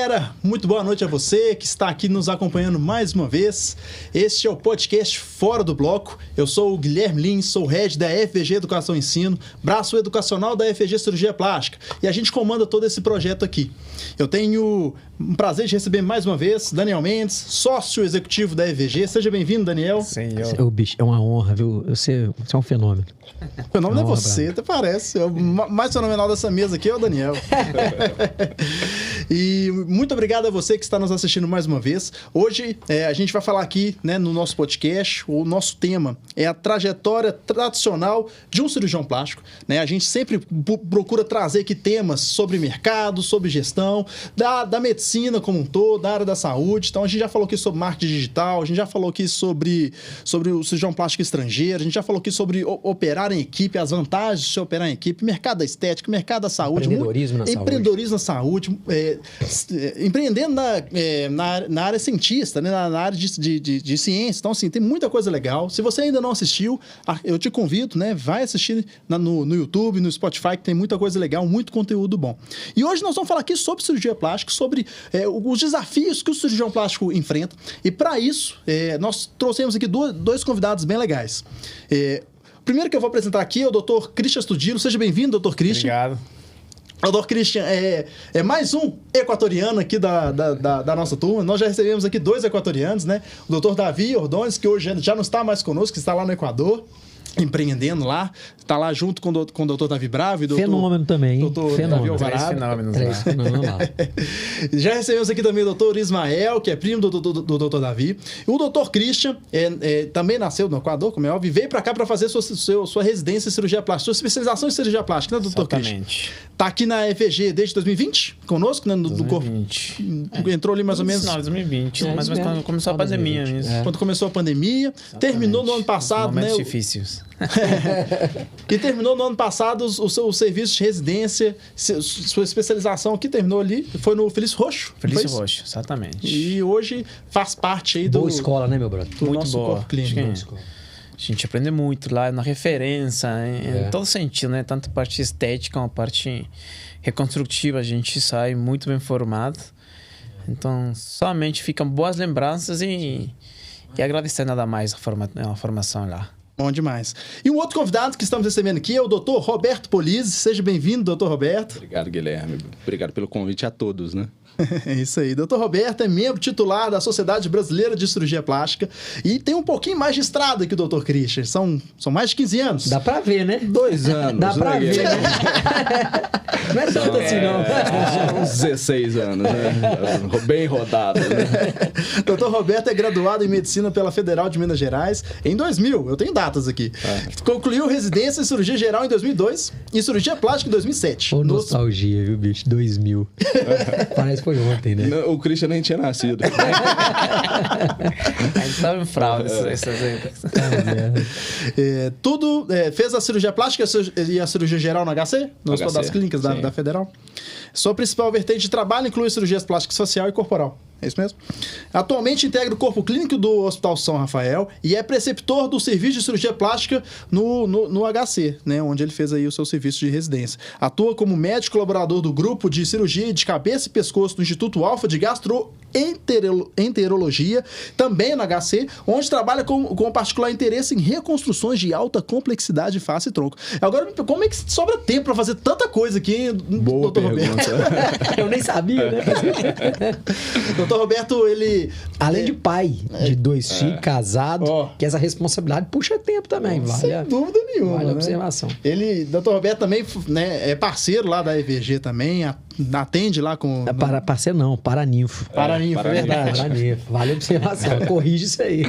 galera, muito boa noite a você que está aqui nos acompanhando mais uma vez. Este é o podcast Fora do Bloco. Eu sou o Guilherme Lins, sou o head da FVG Educação e Ensino, braço educacional da FVG Cirurgia Plástica, e a gente comanda todo esse projeto aqui. Eu tenho um prazer de receber mais uma vez Daniel Mendes, sócio executivo da FVG. Seja bem-vindo, Daniel. Senhor. Ô, bicho, é uma honra, viu? Você é um fenômeno. O fenômeno é você, até parece. O mais fenomenal dessa mesa aqui é o Daniel. E muito obrigado a você que está nos assistindo mais uma vez. Hoje a gente vai falar aqui, né, no nosso podcast. O nosso tema é a trajetória tradicional de um cirurgião plástico, né? A gente sempre procura trazer aqui temas sobre mercado, sobre gestão, da medicina como um todo, da área da saúde. Então a gente já falou aqui sobre marketing digital, a gente já falou aqui sobre o cirurgião plástico estrangeiro, a gente já falou aqui sobre operar em equipe, as vantagens de se operar em equipe, mercado da estética, mercado da saúde. Empreendedorismo na saúde. Empreendendo na área cientista, né? Na área de ciência. Então, assim, tem muita coisa legal. Se você ainda não assistiu, eu te convido, né? Vai assistir no YouTube, no Spotify, que tem muita coisa legal, muito conteúdo bom. E hoje nós vamos falar aqui sobre cirurgia plástica, sobre os desafios que o cirurgião plástico enfrenta. E para isso, nós trouxemos aqui dois convidados bem legais. O primeiro que eu vou apresentar aqui é o Dr. Christian Studilo. Seja bem-vindo, Dr. Christian. Obrigado. O Dr. Christian é mais um equatoriano aqui da nossa turma. Nós já recebemos aqui 2 equatorianos, né? O Dr. Davi Ordões, que hoje já não está mais conosco, que está lá no Equador, empreendendo lá. Está lá junto com o Dr. Davi Bravo e o Dr. Fenômeno também, hein? Dr. Fenômeno. Davi Alvarado. Três fenômenos lá. Já recebemos aqui também o Dr. Ismael, que é primo do Dr. Davi. E o Dr. Christian também nasceu no Equador, como é óbvio, e veio para cá para fazer sua residência em cirurgia plástica, sua especialização em cirurgia plástica, né, Dr. Exatamente. Christian? Está aqui na FVG desde 2020, conosco, né, do corpo. Entrou ali mais ou menos... Não, 2020, mas quando começou a pandemia mesmo. Quando começou a pandemia. Exatamente. Terminou no ano passado, momentos né? difíceis. E terminou no ano passado o seu serviço de residência, sua especialização que terminou ali, foi no Felício Roxo. Felício Roxo, exatamente. E hoje faz parte aí do... Boa escola, né, meu brother? Do muito nosso boa. corpo clínico. A gente aprende muito lá na referência, em todo sentido, né? Tanto a parte estética como a parte reconstrutiva, a gente sai muito bem formado. Então, somente ficam boas lembranças e agradecer nada mais a formação lá. Bom demais. E um outro convidado que estamos recebendo aqui é o Dr. Roberto Polizzi. Seja bem-vindo, Dr. Roberto. Obrigado, Guilherme. Obrigado pelo convite a todos, né? É isso aí. Dr. Roberto é membro titular da Sociedade Brasileira de Cirurgia Plástica e tem um pouquinho mais de estrada que o Dr. Christian. São mais de 15 anos. Dá pra ver, né? 2 anos. Dá pra ver, né? Não é tanto assim, não. Uns 16 anos, né? Bem rodado, né? Dr. Roberto é graduado em Medicina pela Federal de Minas Gerais em 2000. Eu tenho datas aqui. Concluiu residência em Cirurgia Geral em 2002 e Cirurgia Plástica em 2007. Ô, nostalgia, viu, bicho? 2000. Parece foi ontem, né? Não, o Christian nem tinha nascido. A gente tava em fraude essas épocas. Fez a cirurgia plástica e a cirurgia geral no HC? No Hospital das Clínicas da Federal. Sua principal vertente de trabalho inclui cirurgias plásticas facial e corporal. É isso mesmo? Atualmente integra o corpo clínico do Hospital São Rafael e é preceptor do serviço de cirurgia plástica no HC, né? Onde ele fez aí o seu serviço de residência. Atua como médico colaborador do grupo de cirurgia de cabeça e pescoço do Instituto Alfa de Gastroenterologia, também no HC, onde trabalha com particular interesse em reconstruções de alta complexidade de face e tronco. Agora, como é que sobra tempo para fazer tanta coisa aqui, Boa Dr. Roberto? Eu nem sabia, né? Dr. Roberto, ele... Além de pai de 2 filhos, casado, que essa responsabilidade puxa tempo também. Sem dúvida nenhuma. Vale a observação. Dr. Roberto também, né, é parceiro lá da EVG também, atende lá com... Parceiro não, Paraninfo. Paraninfo, é verdade. Paraninfo. Vale a observação. Corrige isso aí.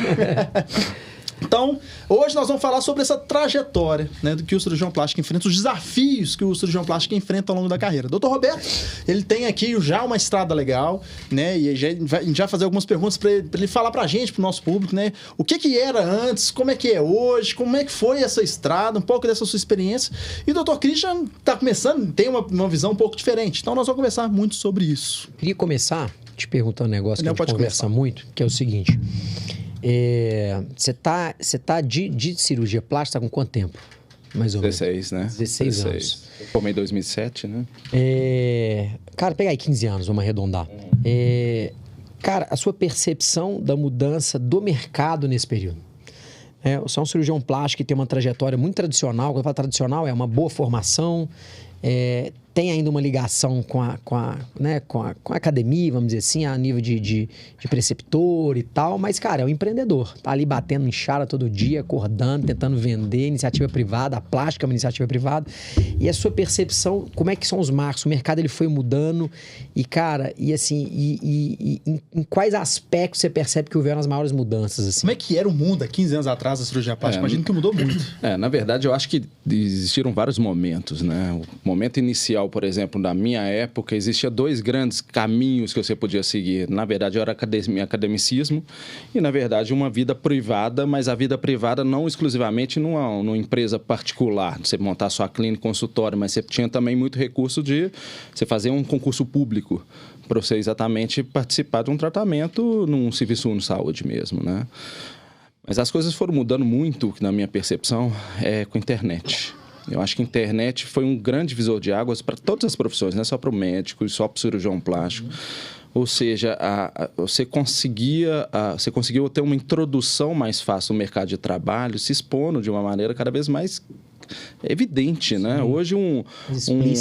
Então, hoje nós vamos falar sobre essa trajetória, né, do que o cirurgião plástico enfrenta, os desafios que o cirurgião plástico enfrenta ao longo da carreira. Dr. Roberto, ele tem aqui já uma estrada legal, né, e a gente vai fazer algumas perguntas para ele falar para a gente, para o nosso público, né, o que era antes, como é que é hoje, como é que foi essa estrada, um pouco dessa sua experiência. E o Dr. Christian está começando, tem uma visão um pouco diferente. Então, nós vamos conversar muito sobre isso. Queria começar te perguntando um negócio que a gente conversa muito, que é o seguinte... Você tá de cirurgia plástica com quanto tempo? Mais ou menos. 16, né? 16 anos. Eu formei em 2007, né? Cara, pega aí 15 anos, vamos arredondar. Cara, a sua percepção da mudança do mercado nesse período? Você é um cirurgião plástico que tem uma trajetória muito tradicional. Quando eu falo tradicional, é uma boa formação, tem ainda uma ligação com a academia, vamos dizer assim, a nível de preceptor e tal, mas, cara, é um empreendedor. Tá ali batendo em chara todo dia, acordando, tentando vender, iniciativa privada, a plástica é uma iniciativa privada. E a sua percepção, como é que são os marcos? O mercado ele foi mudando e, cara, em quais aspectos você percebe que houveram as maiores mudanças? Assim? Como é que era o mundo há 15 anos atrás da cirurgia plástica? Imagino que mudou muito. Na verdade, eu acho que existiram vários momentos, né? O momento inicial, por exemplo, na minha época, existia 2 grandes caminhos que você podia seguir. Na verdade, era academicismo e, na verdade, uma vida privada, mas a vida privada não exclusivamente numa empresa particular, você montar sua clínica, consultório, mas você tinha também muito recurso de você fazer um concurso público para você exatamente participar de um tratamento num serviço de saúde mesmo, né? Mas as coisas foram mudando muito, na minha percepção, com a internet. Eu acho que a internet foi um grande divisor de águas para todas as profissões, não é só para o médico e só para o cirurgião plástico. Ou seja, você conseguiu ter uma introdução mais fácil no mercado de trabalho, se expondo de uma maneira cada vez mais evidente, né? Hoje um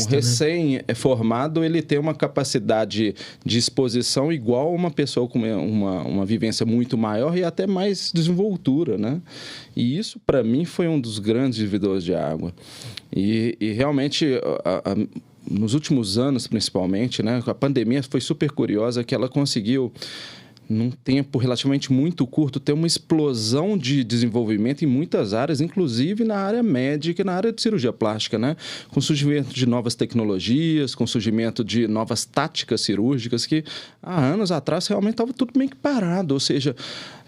recém-formado, ele tem uma capacidade de exposição igual a uma pessoa com uma vivência muito maior e até mais desenvoltura, né? E isso, para mim, foi um dos grandes divisores de água. E realmente, nos últimos anos, principalmente, né? A pandemia foi super curiosa, que ela conseguiu, num tempo relativamente muito curto, ter uma explosão de desenvolvimento em muitas áreas, inclusive na área médica e na área de cirurgia plástica, né? Com o surgimento de novas tecnologias, com o surgimento de novas táticas cirúrgicas que há anos atrás realmente estava tudo meio que parado. Ou seja,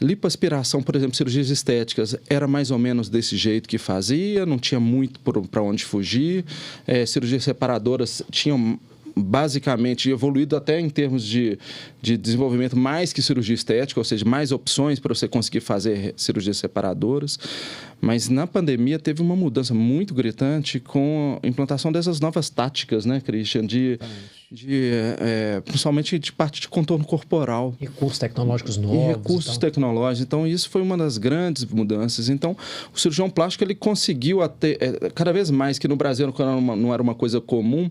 lipoaspiração, por exemplo, cirurgias estéticas, era mais ou menos desse jeito que fazia, não tinha muito para onde fugir. Cirurgias separadoras tinham basicamente evoluído até em termos de desenvolvimento mais que cirurgia estética, ou seja, mais opções para você conseguir fazer cirurgias separadoras. Mas na pandemia teve uma mudança muito gritante com a implantação dessas novas táticas, né, Christian? Principalmente de parte de contorno corporal. Recursos tecnológicos novos. E recursos tecnológicos. Então, isso foi uma das grandes mudanças. Então, o cirurgião plástico, ele conseguiu cada vez mais, que no Brasil não era uma coisa comum,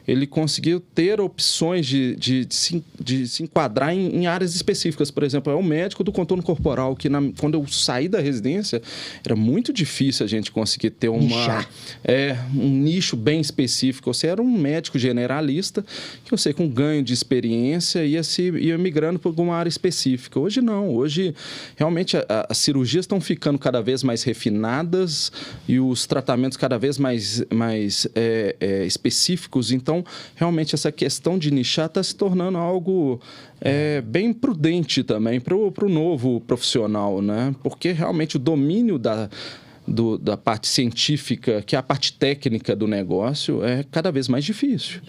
ele conseguiu ter opções de se enquadrar em áreas específicas. Por exemplo, é o médico do contorno corporal, que quando eu saí da residência, era muito difícil a gente conseguir ter um nicho bem específico. Você era um médico generalista, que eu sei, com ganho de experiência, ia migrando para alguma área específica. Hoje não. Hoje, realmente, as cirurgias estão ficando cada vez mais refinadas e os tratamentos cada vez mais específicos. Então, realmente, essa questão de nichar está se tornando algo bem prudente também para o novo profissional, né? Porque, realmente, o domínio da parte científica, que é a parte técnica do negócio, é cada vez mais difícil.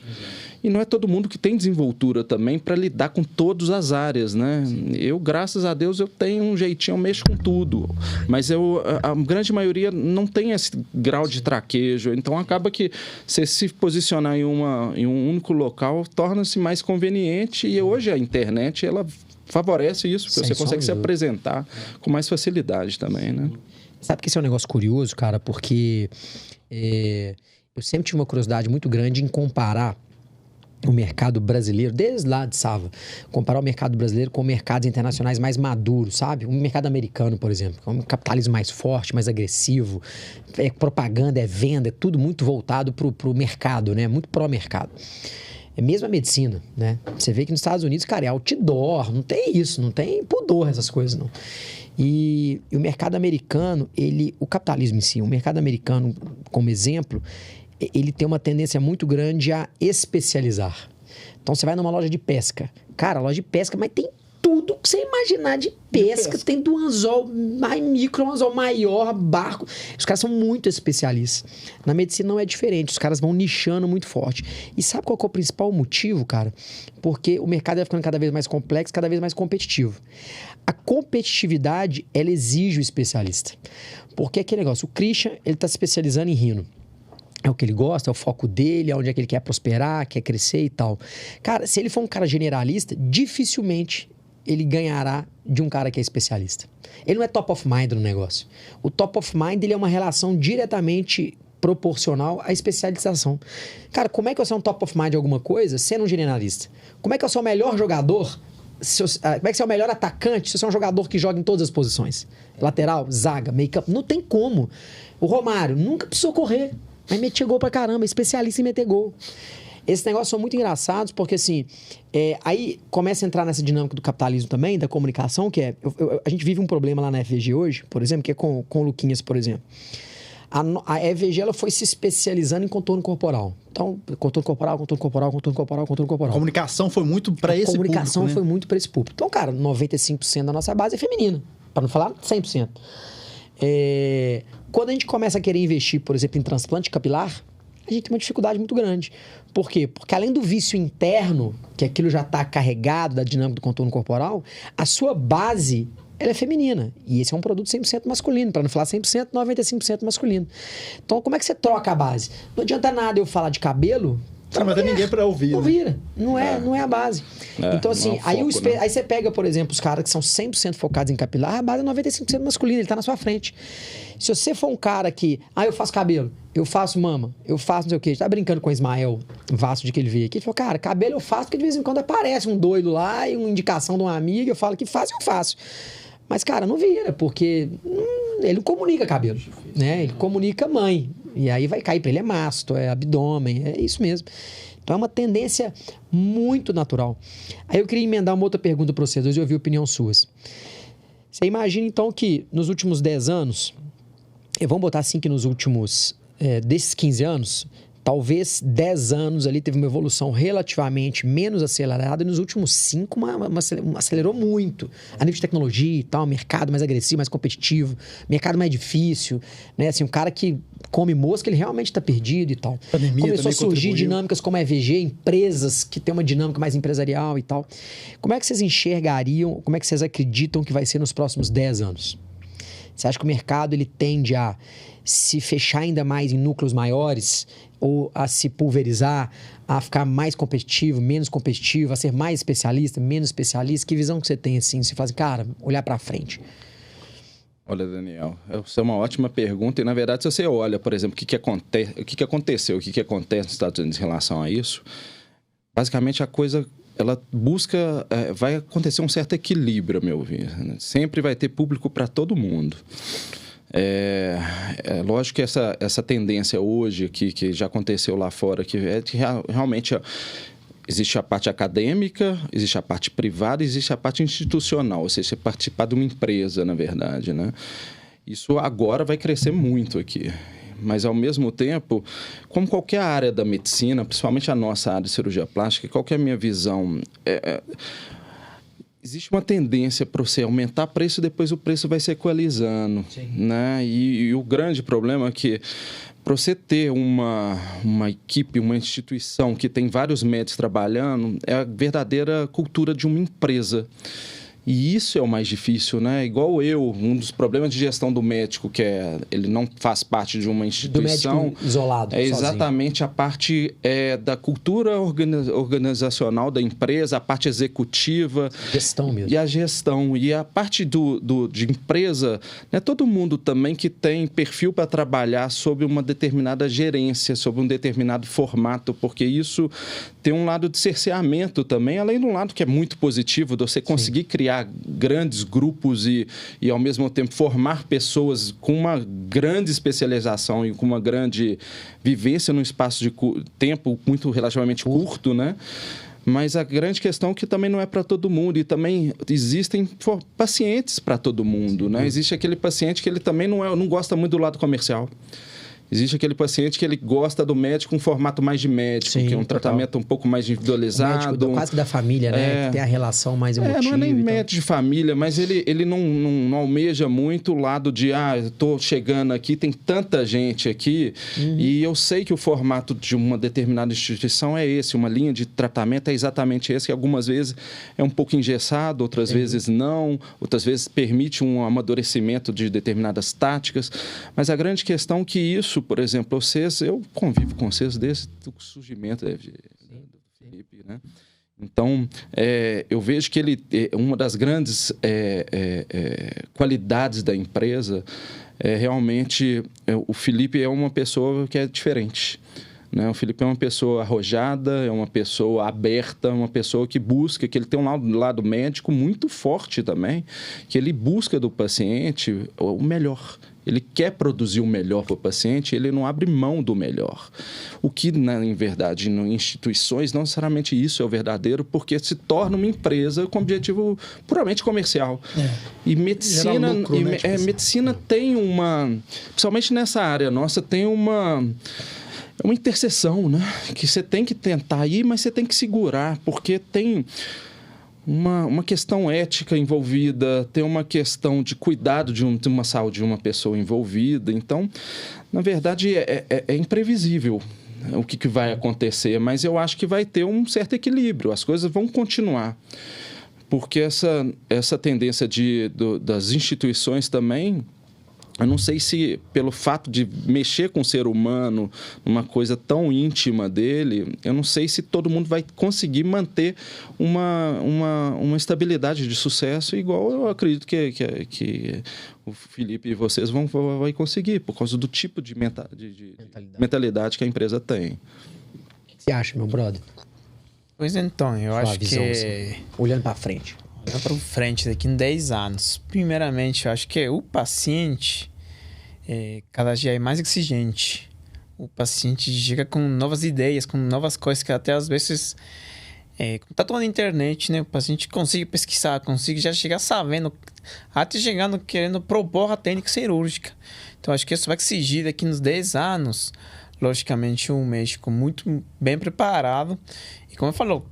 E não é todo mundo que tem desenvoltura também para lidar com todas as áreas, né? Eu, graças a Deus, eu tenho um jeitinho, eu mexo com tudo. Mas a grande maioria não tem esse grau de traquejo. Então, acaba que você se posicionar em um único local torna-se mais conveniente. E hoje a internet, ela favorece isso, porque você consegue se apresentar com mais facilidade também, né? Sabe que esse é um negócio curioso, cara? Porque eu sempre tive uma curiosidade muito grande em comparar o mercado brasileiro, desde lá de Sava, comparar o mercado brasileiro com mercados internacionais mais maduros, sabe? O mercado americano, por exemplo, é um capitalismo mais forte, mais agressivo, propaganda, venda, é tudo muito voltado pro mercado, né? Muito pró-mercado. É mesmo a medicina, né? Você vê que nos Estados Unidos, cara, é outdoor, não tem isso, não tem pudor essas coisas, não. E o mercado americano, o capitalismo em si, o mercado americano, como exemplo, ele tem uma tendência muito grande a especializar. Então, você vai numa loja de pesca. Cara, loja de pesca, mas tem tudo que você imaginar de pesca. Tem do anzol mais micro, um anzol maior, barco. Os caras são muito especialistas. Na medicina não é diferente. Os caras vão nichando muito forte. E sabe qual que é o principal motivo, cara? Porque o mercado vai ficando cada vez mais complexo, cada vez mais competitivo. A competitividade, ela exige o especialista. Porque aquele negócio, o Christian, ele está se especializando em rino. é o que ele gosta, é o foco dele, é onde é que ele quer prosperar, quer crescer e tal. Cara, se ele for um cara generalista, dificilmente ele ganhará de um cara que é especialista. Ele não é top of mind no negócio. O top of mind, ele é uma relação diretamente proporcional à especialização. Cara, como é que eu sou um top of mind de alguma coisa sendo um generalista? Como é que eu sou o melhor jogador? Como é que você é o melhor atacante se você é um jogador que joga em todas as posições? Lateral, zaga, meio-campo. Não tem como. O Romário nunca precisou correr. Mas metia gol pra caramba, especialista em meter gol. Esses negócios são muito engraçados, porque assim, aí começa a entrar nessa dinâmica do capitalismo também, da comunicação, que é... a gente vive um problema lá na FVG hoje, por exemplo, que é com o Luquinhas, por exemplo. A FVG, ela foi se especializando em contorno corporal. Então, contorno corporal. A comunicação foi muito para esse público, A comunicação foi muito para esse público. Então, cara, 95% da nossa base é feminina, para não falar 100%. Quando a gente começa a querer investir, por exemplo, em transplante capilar, a gente tem uma dificuldade muito grande. Por quê? Porque além do vício interno, que aquilo já está carregado da dinâmica do contorno corporal, a sua base, ela é feminina. E esse é um produto 100% masculino. Para não falar 100%, 95% masculino. Então, como é que você troca a base? Não adianta nada eu falar de cabelo... Não vai ter ninguém para ouvir. Não vira. Não é a base. Então, assim, aí você pega, por exemplo, os caras que são 100% focados em capilar, a base é 95% masculina, ele tá na sua frente. Se você for um cara que, eu faço cabelo, eu faço mama, eu faço não sei o quê, a gente tá brincando com o Ismael Vasto de que ele veio aqui, ele falou, cara, cabelo eu faço porque de vez em quando aparece um doido lá e uma indicação de uma amiga, eu falo que faz, eu faço. Mas, cara, não vira, porque ele não comunica cabelo, né? Ele comunica mãe. E aí vai cair para ele, é masto, é abdômen, é isso mesmo. Então é uma tendência muito natural. Aí eu queria emendar uma outra pergunta para vocês dois e ouvir opinião suas. Você imagina então que nos últimos 10 anos, vamos botar assim que nos últimos, desses 15 anos, talvez 10 anos ali teve uma evolução relativamente menos acelerada e nos últimos 5 acelerou muito. A nível de tecnologia e tal, mercado mais agressivo, mais competitivo, mercado mais difícil, né? Assim, um cara que come mosca, ele realmente está perdido e tal. Começou a surgir dinâmicas como a EVG, empresas que têm uma dinâmica mais empresarial e tal. Como é que vocês enxergariam, como é que vocês acreditam que vai ser nos próximos 10 anos? Você acha que o mercado ele tende a se fechar ainda mais em núcleos maiores ou a se pulverizar, a ficar mais competitivo, menos competitivo, a ser mais especialista, menos especialista? Que visão que você tem assim? Você faz, cara, olhar para frente. Olha, Daniel, essa é uma ótima pergunta e, na verdade, se você olha, por exemplo, o que aconteceu, o que acontece nos Estados Unidos em relação a isso, basicamente a coisa, ela busca, vai acontecer um certo equilíbrio, a meu ver, né? Sempre vai ter público para todo mundo. Lógico que essa tendência hoje, que já aconteceu lá fora, que realmente... Existe a parte acadêmica, existe a parte privada, existe a parte institucional, ou seja, você participar de uma empresa, na verdade, né? Isso agora vai crescer muito aqui. Mas, ao mesmo tempo, como qualquer área da medicina, principalmente a nossa área de cirurgia plástica, qual que é a minha visão? Existe uma tendência para você aumentar preço e depois o preço vai se equalizando, né? E o grande problema é que para você ter uma equipe, uma instituição que tem vários médicos trabalhando, é a verdadeira cultura de uma empresa. E isso é o mais difícil, né? Igual um dos problemas de gestão do médico, que ele não faz parte de uma instituição... Do médico isolado, exatamente sozinho. A parte da cultura organizacional da empresa, a parte executiva... Gestão mesmo. E a gestão. E a parte de empresa, né? Todo mundo também que tem perfil para trabalhar sob uma determinada gerência, sob um determinado formato, porque isso tem um lado de cerceamento também, além de um lado que é muito positivo, de você conseguir criar grandes grupos e, ao mesmo tempo, formar pessoas com uma grande especialização e com uma grande vivência num espaço de tempo muito relativamente curto, né? Mas a grande questão é que também não é para todo mundo e também existem pacientes para todo mundo, né? Existe aquele paciente que ele também não gosta muito do lado comercial. Existe aquele paciente que ele gosta do médico com um formato mais de médico, que é um tratamento um pouco mais individualizado. Médico quase que da família, né? Que tem a relação mais emotiva. Não é nem médico de família, mas ele não almeja muito o lado de, eu estou chegando aqui, tem tanta gente aqui, e eu sei que o formato de uma determinada instituição é esse, uma linha de tratamento é exatamente esse, que algumas vezes é um pouco engessado, outras vezes não, outras vezes permite um amadurecimento de determinadas táticas, mas a grande questão é que isso isso, por exemplo, eu convivo com vocês desde o surgimento do Felipe, né? Então, eu vejo que uma das grandes qualidades da empresa realmente o Felipe é uma pessoa que é diferente. Né? O Felipe é uma pessoa arrojada, é uma pessoa aberta, uma pessoa que busca, que ele tem um lado médico muito forte também, que ele busca do paciente o melhor. Ele quer produzir o melhor para o paciente, ele não abre mão do melhor. O que, em verdade, em instituições, não necessariamente isso é o verdadeiro, porque se torna uma empresa com objetivo puramente comercial. E medicina, lucro, né? Medicina tem principalmente nessa área nossa, tem uma interseção, né? Que você tem que tentar ir, mas você tem que segurar, porque tem uma questão ética envolvida, tem uma questão de cuidado de uma saúde de uma pessoa envolvida. Então, na verdade, é imprevisível o que vai acontecer, mas eu acho que vai ter um certo equilíbrio, as coisas vão continuar. Porque essa tendência das instituições também, eu não sei se pelo fato de mexer com o ser humano, uma coisa tão íntima dele, eu não sei se todo mundo vai conseguir manter uma estabilidade de sucesso igual eu acredito que o Felipe e vocês vão conseguir, por causa do tipo de mentalidade que a empresa tem. O que você acha, meu brother? Pois então, eu acho visão, que... assim, olhando para frente. Para frente, daqui em 10 anos. Primeiramente, eu acho que o paciente cada dia é mais exigente. O paciente chega com novas ideias, com novas coisas que até às vezes... tá toda na internet, né? O paciente consegue pesquisar, consegue já chegar sabendo, até chegando querendo propor a técnica cirúrgica. Então, acho que isso vai exigir daqui nos 10 anos, logicamente, um médico muito bem preparado. E como eu falou,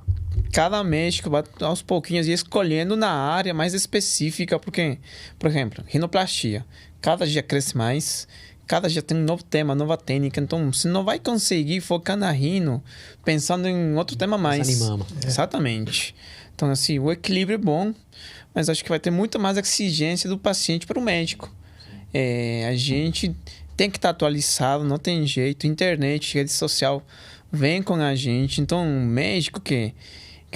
cada médico vai aos pouquinhos escolhendo na área mais específica, porque, por exemplo, rinoplastia. Cada dia cresce mais, cada dia tem um novo tema, nova técnica. Então, você não vai conseguir focar na rino pensando em outro tema mais. Desanimamos. Exatamente. Então, assim, o equilíbrio é bom, mas acho que vai ter muito mais exigência do paciente para o médico. A gente tem que estar atualizado, não tem jeito. Internet, rede social, vem com a gente. Então, um médico que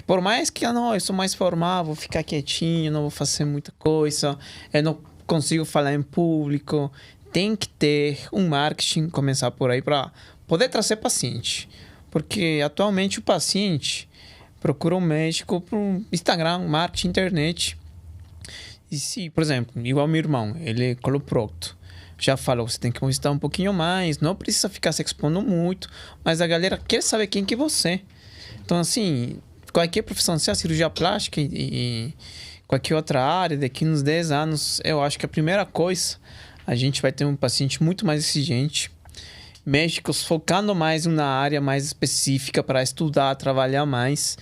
por mais que eu sou mais formal, vou ficar quietinho, não vou fazer muita coisa, eu não consigo falar em público, tem que ter um marketing, começar por aí, para poder trazer paciente. Porque atualmente o paciente procura um médico por Instagram, marketing, internet. E se, por exemplo, igual meu irmão, ele é coloprocto. Já falou, você tem que mostrar um pouquinho mais, não precisa ficar se expondo muito, mas a galera quer saber quem que é você. Então, assim, qualquer profissão, seja cirurgia plástica e qualquer outra área, daqui nos 10 anos, eu acho que a primeira coisa, a gente vai ter um paciente muito mais exigente, médicos focando mais na área mais específica para estudar, trabalhar mais,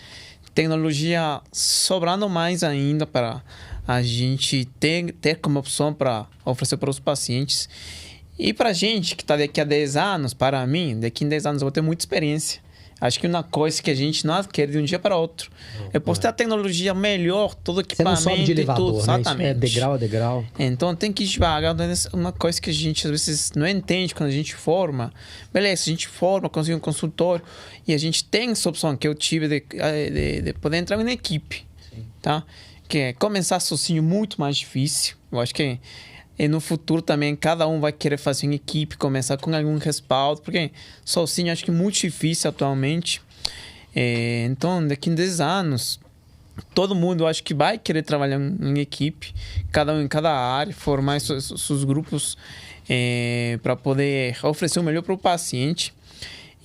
tecnologia sobrando mais ainda para a gente ter como opção para oferecer para os pacientes. E para a gente que está daqui a 10 anos, para mim, daqui em 10 anos eu vou ter muita experiência. Acho que uma coisa que a gente não adquire de um dia para outro. Eu posso ter a tecnologia melhor, todo o equipamento, você não sobe de elevador, tudo, né? exatamente. Isso é degrau a degrau. Então tem que ir devagar. Uma coisa que a gente às vezes não entende quando a gente forma. Beleza, a gente forma, consegue um consultório e a gente tem essa opção que eu tive de poder entrar em uma equipe. Tá? Que é começar sozinho muito mais difícil. Eu acho que no futuro também cada um vai querer fazer uma equipe, começar com algum respaldo, porque sozinho acho que é muito difícil atualmente. Então, daqui a 10 anos, todo mundo acho que vai querer trabalhar em equipe, cada um em cada área, formar seus grupos para poder oferecer o melhor para o paciente.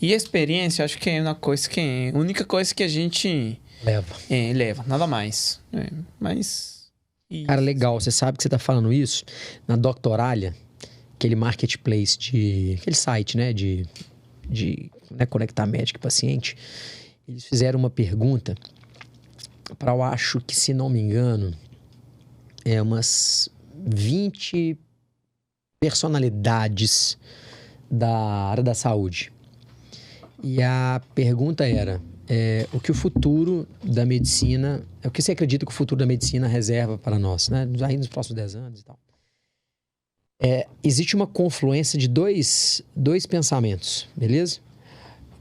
E a experiência, acho que é uma coisa a única coisa que a gente leva, nada mais. Mas... Cara, legal. Você sabe que você tá falando isso na Doctoralia, aquele marketplace aquele site, né, de conectar médico e paciente. Eles fizeram uma pergunta para, eu acho que, se não me engano, umas 20 personalidades da área da saúde. E a pergunta era... o que o futuro da medicina... O que você acredita que o futuro da medicina reserva para nós, né? Aí nos próximos 10 anos e tal. Existe uma confluência de dois pensamentos, beleza?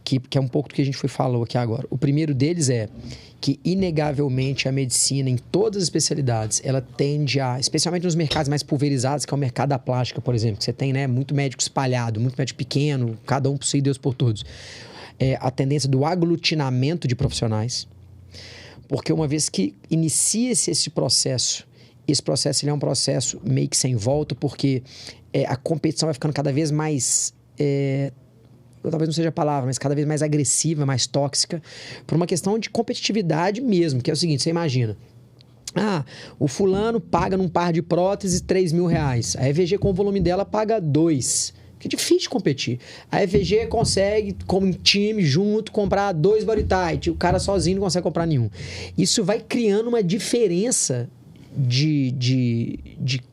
Que é um pouco do que a gente falou aqui agora. O primeiro deles é que, inegavelmente, a medicina, em todas as especialidades, ela tende a, especialmente nos mercados mais pulverizados, que é o mercado da plástica, por exemplo, que você tem, né, muito médico espalhado, muito médico pequeno, cada um por si, Deus por todos. A tendência do aglutinamento de profissionais, porque uma vez que inicia-se esse processo ele é um processo meio que sem volta, porque a competição vai ficando cada vez mais... talvez não seja a palavra, mas cada vez mais agressiva, mais tóxica, por uma questão de competitividade mesmo, que é o seguinte, você imagina, o fulano paga num par de próteses R$3.000, a EVG com o volume dela paga 2, que é difícil de competir. A EVG consegue, como time, junto, comprar 2 body tight, o cara sozinho não consegue comprar nenhum. Isso vai criando uma diferença de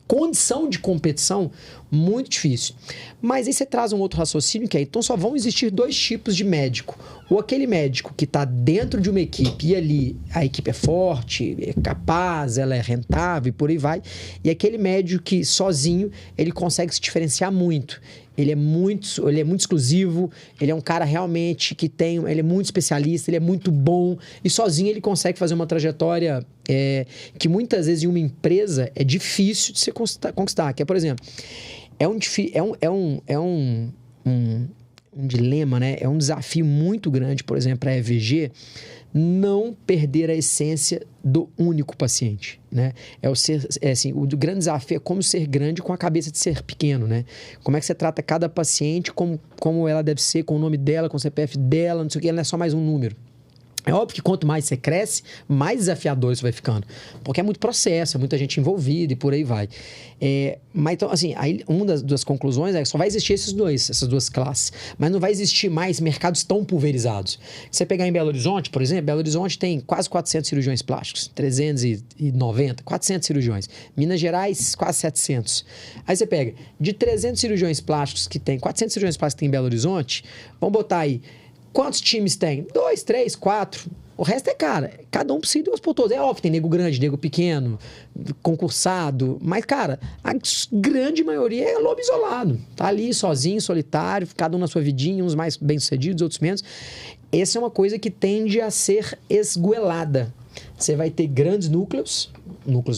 condição de competição muito difícil. Mas aí você traz um outro raciocínio que é, então só vão existir 2 tipos de médico. Ou aquele médico que está dentro de uma equipe e ali a equipe é forte, é capaz, ela é rentável e por aí vai. E aquele médico que sozinho ele consegue se diferenciar muito. Ele é muito exclusivo, ele é um cara realmente que ele é muito especialista, ele é muito bom e sozinho ele consegue fazer uma trajetória que muitas vezes em uma empresa é difícil de se conquistar. Que é, por exemplo, um dilema, né? É um desafio muito grande, por exemplo, para a EVG não perder a essência do único paciente, né? O grande desafio é como ser grande com a cabeça de ser pequeno, né? Como é que você trata cada paciente como ela deve ser, com o nome dela, com o CPF dela, não sei o que, ela não é só mais um número. É óbvio que quanto mais você cresce, mais desafiador isso vai ficando. Porque é muito processo, é muita gente envolvida e por aí vai. Mas então, assim, aí uma das conclusões é que só vai existir essas 2 classes. Mas não vai existir mais mercados tão pulverizados. Se você pegar em Belo Horizonte, por exemplo, Belo Horizonte tem quase 400 cirurgiões plásticos. 390, 400 cirurgiões. Minas Gerais, quase 700. Aí você pega, de 300 cirurgiões plásticos que tem, 400 cirurgiões plásticos que tem em Belo Horizonte, vamos botar aí, quantos times tem? 2, 3, 4. O resto é, cara, cada um por si, Deus por todos. É óbvio, tem nego grande, nego pequeno, concursado. Mas, cara, a grande maioria é lobo isolado. Tá ali sozinho, solitário, cada um na sua vidinha, uns mais bem-sucedidos, outros menos. Essa é uma coisa que tende a ser esguelada. Você vai ter grandes núcleos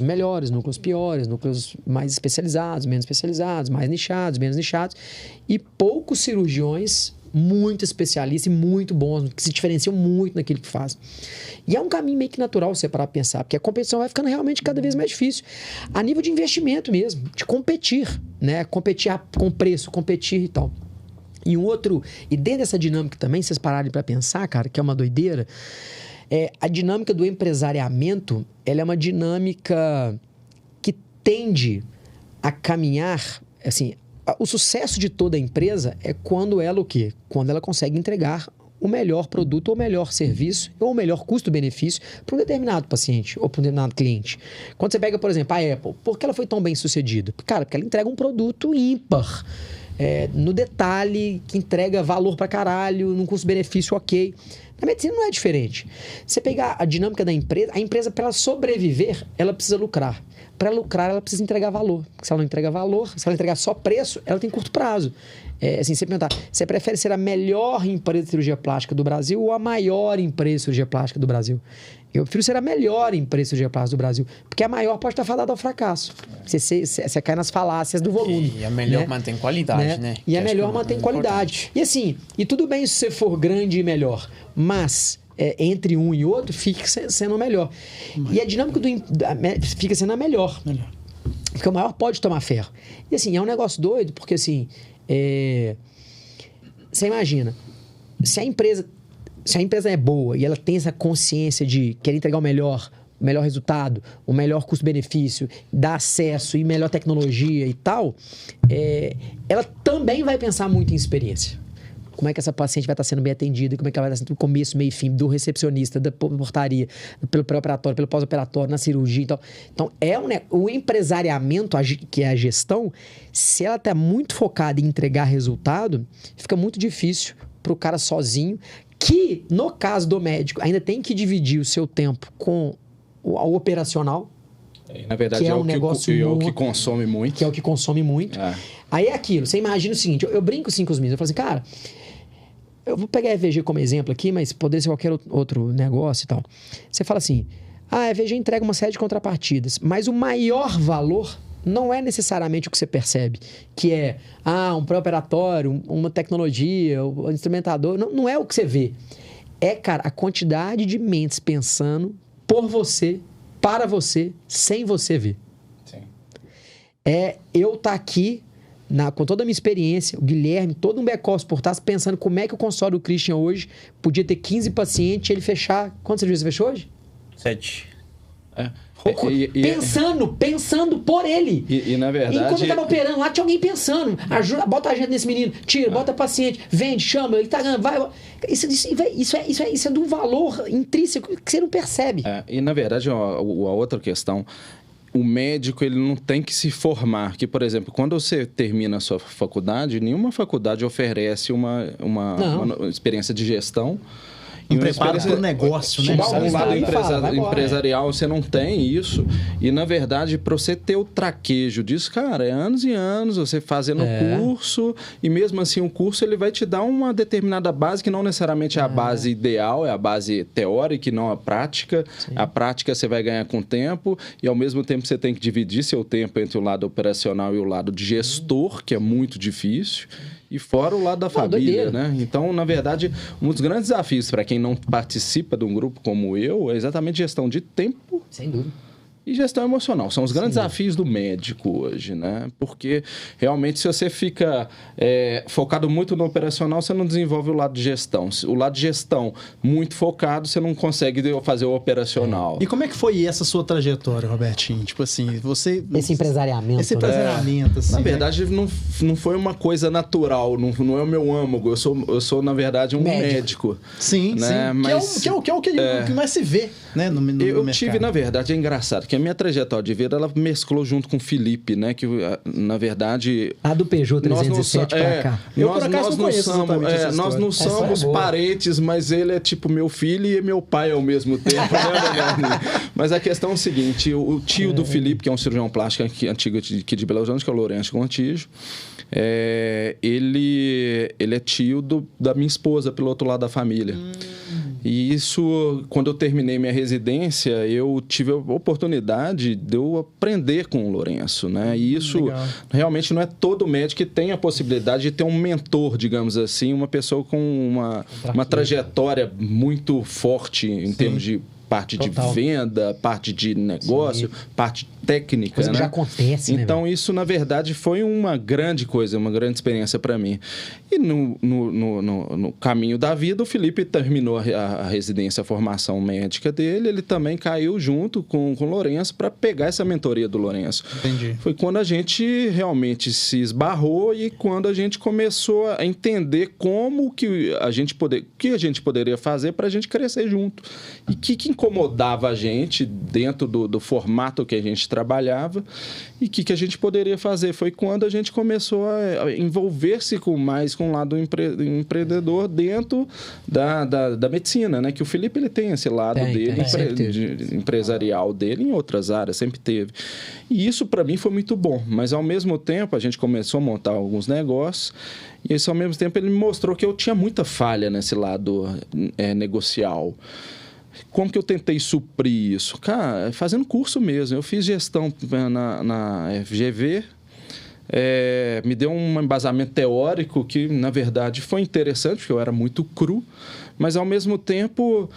melhores, núcleos piores, núcleos mais especializados, menos especializados, mais nichados, menos nichados. E poucos cirurgiões muito especialistas e muito bons, que se diferenciam muito naquilo que fazem. E é um caminho meio que natural você parar para pensar, porque a competição vai ficando realmente cada vez mais difícil. A nível de investimento mesmo, de competir, né? Competir com preço, competir e tal. E dentro dessa dinâmica também, vocês pararem para pensar, cara, que é uma doideira, a dinâmica do empresariamento, ela é uma dinâmica que tende a caminhar, assim, o sucesso de toda a empresa é quando ela o quê? Quando ela consegue entregar o melhor produto ou o melhor serviço ou o melhor custo-benefício para um determinado paciente ou para um determinado cliente. Quando você pega, por exemplo, a Apple, por que ela foi tão bem sucedida? Cara, porque ela entrega um produto ímpar, no detalhe, que entrega valor pra caralho, num custo-benefício ok. Na medicina não é diferente. Você pegar a dinâmica da empresa, a empresa, para ela sobreviver, ela precisa lucrar. Para lucrar, ela precisa entregar valor. Se ela não entrega valor, se ela entregar só preço, ela tem curto prazo. Assim, você perguntar, você prefere ser a melhor empresa de cirurgia plástica do Brasil ou a maior empresa de cirurgia plástica do Brasil? Eu prefiro ser a melhor empresa de cirurgia plástica do Brasil, porque a maior pode estar fadada ao fracasso. Você cai nas falácias do volume. E a melhor, né? Mantém qualidade, né? E a melhor mantém qualidade. E assim, e tudo bem se você for grande e melhor, mas entre um e outro, fica sendo o melhor. E a dinâmica fica sendo a melhor. Porque o maior pode tomar ferro. E assim, é um negócio doido, porque assim, você imagina, se a empresa é boa e ela tem essa consciência de querer entregar o melhor resultado, o melhor custo-benefício, dar acesso e melhor tecnologia e tal, ela também vai pensar muito em experiência. Como é que essa paciente vai estar sendo bem atendida, como é que ela vai estar sendo do começo, meio e fim, do recepcionista, da portaria, pelo pré-operatório, pelo pós-operatório, na cirurgia e tal. Então, o empresariamento, que é a gestão, se ela está muito focada em entregar resultado, fica muito difícil para o cara sozinho, que, no caso do médico, ainda tem que dividir o seu tempo com o operacional. Na verdade, que é um o negócio é o que consome muito. Que é o que consome muito. Aí é aquilo, você imagina o seguinte, eu brinco assim com os meninos, eu falo assim, cara, eu vou pegar a EVG como exemplo aqui, mas poderia ser qualquer outro negócio e tal. Você fala assim, a EVG entrega uma série de contrapartidas, mas o maior valor não é necessariamente o que você percebe, que é um pré-operatório, uma tecnologia, um instrumentador, não é o que você vê. É, cara, a quantidade de mentes pensando por você, para você, sem você ver. Sim. É eu estar aqui, com toda a minha experiência, o Guilherme, todo um back-office por trás, pensando como é que o consultório do Christian hoje podia ter 15 pacientes e ele fechar... Quantos serviços você fechou hoje? 7. Pensando por ele. E na verdade... Enquanto ele estava operando lá, tinha alguém pensando. Ajuda, bota a agenda nesse menino, tira, bota paciente, vende, chama, ele tá ganhando, vai. Isso é de um valor intrínseco que você não percebe. E na verdade, a outra questão... O médico, ele não tem que se formar. Que, por exemplo, quando você termina a sua faculdade, nenhuma faculdade oferece uma experiência de gestão. Um preparo para o negócio, né? Um lado empresarial, você não tem isso. E, na verdade, para você ter o traquejo disso, cara, é anos e anos você fazendo curso. E mesmo assim, o curso ele vai te dar uma determinada base, que não necessariamente é a base ideal, é a base teórica e não a prática. Sim. A prática você vai ganhar com o tempo. E, ao mesmo tempo, você tem que dividir seu tempo entre o lado operacional e o lado de gestor, que é muito difícil. E fora o lado da família, né? Então, na verdade, um dos grandes desafios para quem não participa de um grupo como eu é exatamente gestão de tempo. Sem dúvida. E gestão emocional. São os grandes desafios do médico hoje, né? Porque, realmente, se você fica focado muito no operacional, você não desenvolve o lado de gestão. O lado de gestão muito focado, você não consegue fazer o operacional. E como é que foi essa sua trajetória, Robertinho? Tipo assim, você... Esse empresariamento. Assim. Na verdade, não foi uma coisa natural. Não é o meu âmago. Eu sou na verdade, um médico. Sim, né? Sim. Mas, que é o que mais se vê, né? No eu mercado. tive, na verdade, é engraçado, que a minha trajetória de vida, ela mesclou junto com o Felipe, né? Que, na verdade... A do Peugeot 307 para cá. Nós não somos parentes, mas ele é tipo meu filho e meu pai ao mesmo tempo, né? Mas a questão é o seguinte, o tio do Felipe, que é um cirurgião plástico antigo aqui de Belo Horizonte, que é o Lourenço Contígio, ele é tio da minha esposa, pelo outro lado da família. E isso, quando eu terminei minha residência, eu tive a oportunidade de eu aprender com o Lourenço, né? E isso realmente não é todo médico que tem a possibilidade de ter um mentor, digamos assim, uma pessoa com uma trajetória muito forte em termos de parte de venda, parte de negócio, parte técnica, coisa né? Que já acontece, então, né, isso, na verdade, foi uma grande coisa, uma grande experiência para mim. E no caminho da vida, o Felipe terminou a residência, a formação médica dele, ele também caiu junto com o Lourenço para pegar essa mentoria do Lourenço. Entendi. Foi quando a gente realmente se esbarrou e quando a gente começou a entender como que a gente poderia fazer para a gente crescer junto. E o que incomodava a gente dentro do formato que a gente trabalhava e o que a gente poderia fazer. Foi quando a gente começou a envolver-se mais com o lado empreendedor dentro da medicina, né? Que o Felipe ele tem esse lado empresarial dele em outras áreas, sempre teve. E isso para mim foi muito bom, mas ao mesmo tempo a gente começou a montar alguns negócios e isso ao mesmo tempo ele me mostrou que eu tinha muita falha nesse lado negocial. Como que eu tentei suprir isso? Cara, fazendo curso mesmo. Eu fiz gestão na FGV, me deu um embasamento teórico que, na verdade, foi interessante, porque eu era muito cru, mas, ao mesmo tempo,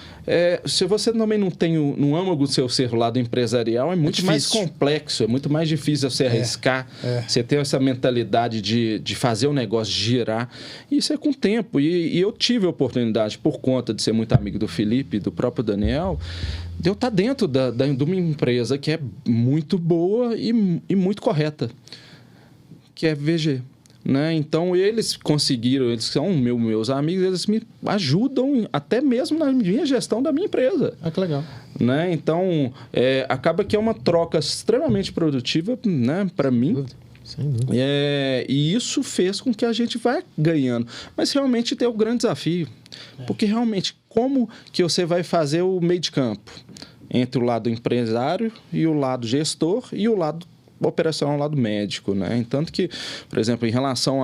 se você também não tem no âmago do seu ser o lado empresarial, é muito mais complexo, é muito mais difícil você arriscar, você ter essa mentalidade de fazer o negócio girar. Isso é com o tempo. E eu tive a oportunidade, por conta de ser muito amigo do Felipe e do próprio Daniel, de eu estar dentro de uma empresa que é muito boa e muito correta, que é VG. Né? Então, eles conseguiram, eles são meus amigos, eles me ajudam até mesmo na minha gestão da minha empresa. Que legal. Né? Então, acaba que é uma troca extremamente produtiva, né, para mim. Sem dúvida. E isso fez com que a gente vá ganhando. Mas realmente tem um grande desafio. Porque realmente, como que você vai fazer o meio de campo? entre o lado empresário e o lado gestor e o lado operacional, o lado médico, né? Tanto que, por exemplo, em relação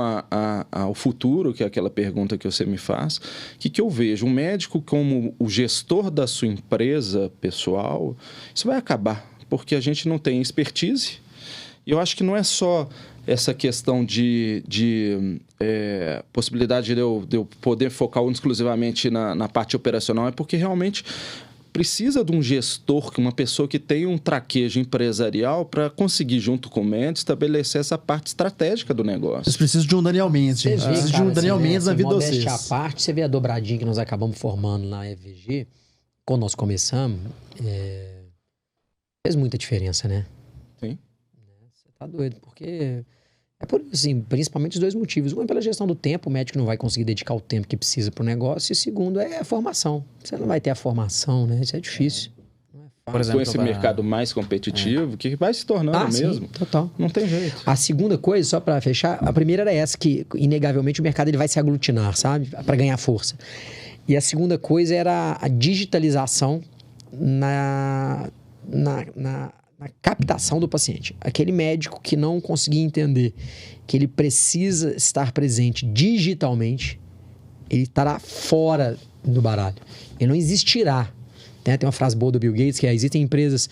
ao futuro, que é aquela pergunta que você me faz, o que eu vejo? Um médico como o gestor da sua empresa pessoal, isso vai acabar, porque a gente não tem expertise. E eu acho que não é só essa questão de possibilidade de eu poder focar exclusivamente na parte operacional, é porque realmente precisa de um gestor, uma pessoa que tenha um traquejo empresarial para conseguir, junto com o médico, estabelecer essa parte estratégica do negócio. Vocês precisam de um Daniel Mendes, gente. Vocês precisam de um Daniel Mendes na vida de vocês. À parte, você vê a dobradinha que nós acabamos formando na EVG, quando nós começamos, fez muita diferença, né? Sim. Você tá doido, porque... assim, principalmente os dois motivos. Um é pela gestão do tempo, o médico não vai conseguir dedicar o tempo que precisa para o negócio. E segundo é a formação. Você não vai ter a formação, né? Isso é difícil. Por exemplo, com esse mercado mais competitivo, que vai se tornando mesmo. Sim, total. Não tem jeito. A segunda coisa, só para fechar, a primeira era essa, que inegavelmente o mercado ele vai se aglutinar, sabe? Para ganhar força. E a segunda coisa era a digitalização na captação do paciente. Aquele médico que não conseguir entender que ele precisa estar presente digitalmente, ele estará fora do baralho. Ele não existirá. Tem uma frase boa do Bill Gates, que existem empresas...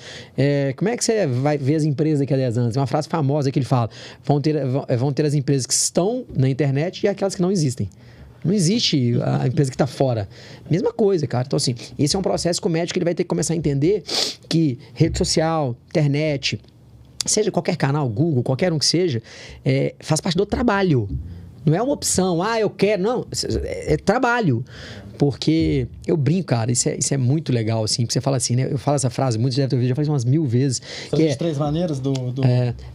como é que você vai ver as empresas daqui a 10 anos? É uma frase famosa que ele fala. Vão ter as empresas que estão na internet e aquelas que não existem. Não existe a empresa que está fora. Mesma coisa, cara. Então, assim, esse é um processo que o médico ele vai ter que começar a entender que rede social, internet, seja qualquer canal, Google, qualquer um que seja, faz parte do trabalho. Não é uma opção, eu quero. Não, é trabalho. Porque eu brinco, cara, isso é muito legal, assim, porque você fala assim, né? Eu falo essa frase, muitos devem ter ouvido, já falei umas 1000 vezes. São as 3 maneiras do...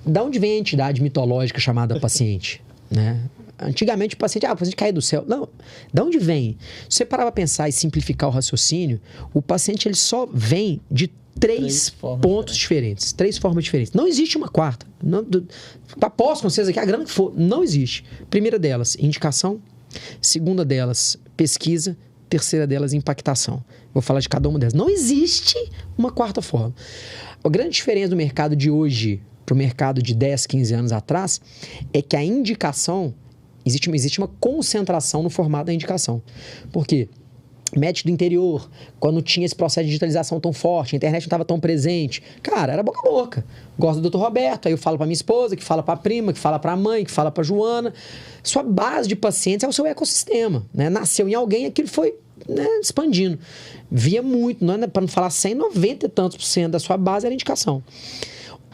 Da onde vem a entidade mitológica chamada paciente, né? Antigamente o paciente caiu do céu. Não, da onde vem? Se você parar para pensar e simplificar o raciocínio, o paciente ele só vem de 3 pontos diferentes. 3 formas diferentes. Não existe uma quarta. Aposto com vocês aqui, a grana que for, não existe. Primeira delas, indicação. Segunda delas, pesquisa. Terceira delas, impactação. Vou falar de cada uma delas. Não existe uma quarta forma. A grande diferença do mercado de hoje para o mercado de 10, 15 anos atrás é que a indicação... Existe uma concentração no formato da indicação. Por quê? Médico do interior, quando tinha esse processo de digitalização tão forte, a internet não estava tão presente. Cara, era boca a boca. Gosto do Dr. Roberto, aí eu falo para minha esposa, que fala para a prima, que fala para a mãe, que fala para a Joana. Sua base de pacientes é o seu ecossistema, né? Nasceu em alguém, aquilo foi, né, expandindo. Via muito, para não falar 100, 90 e tantos % da sua base era indicação.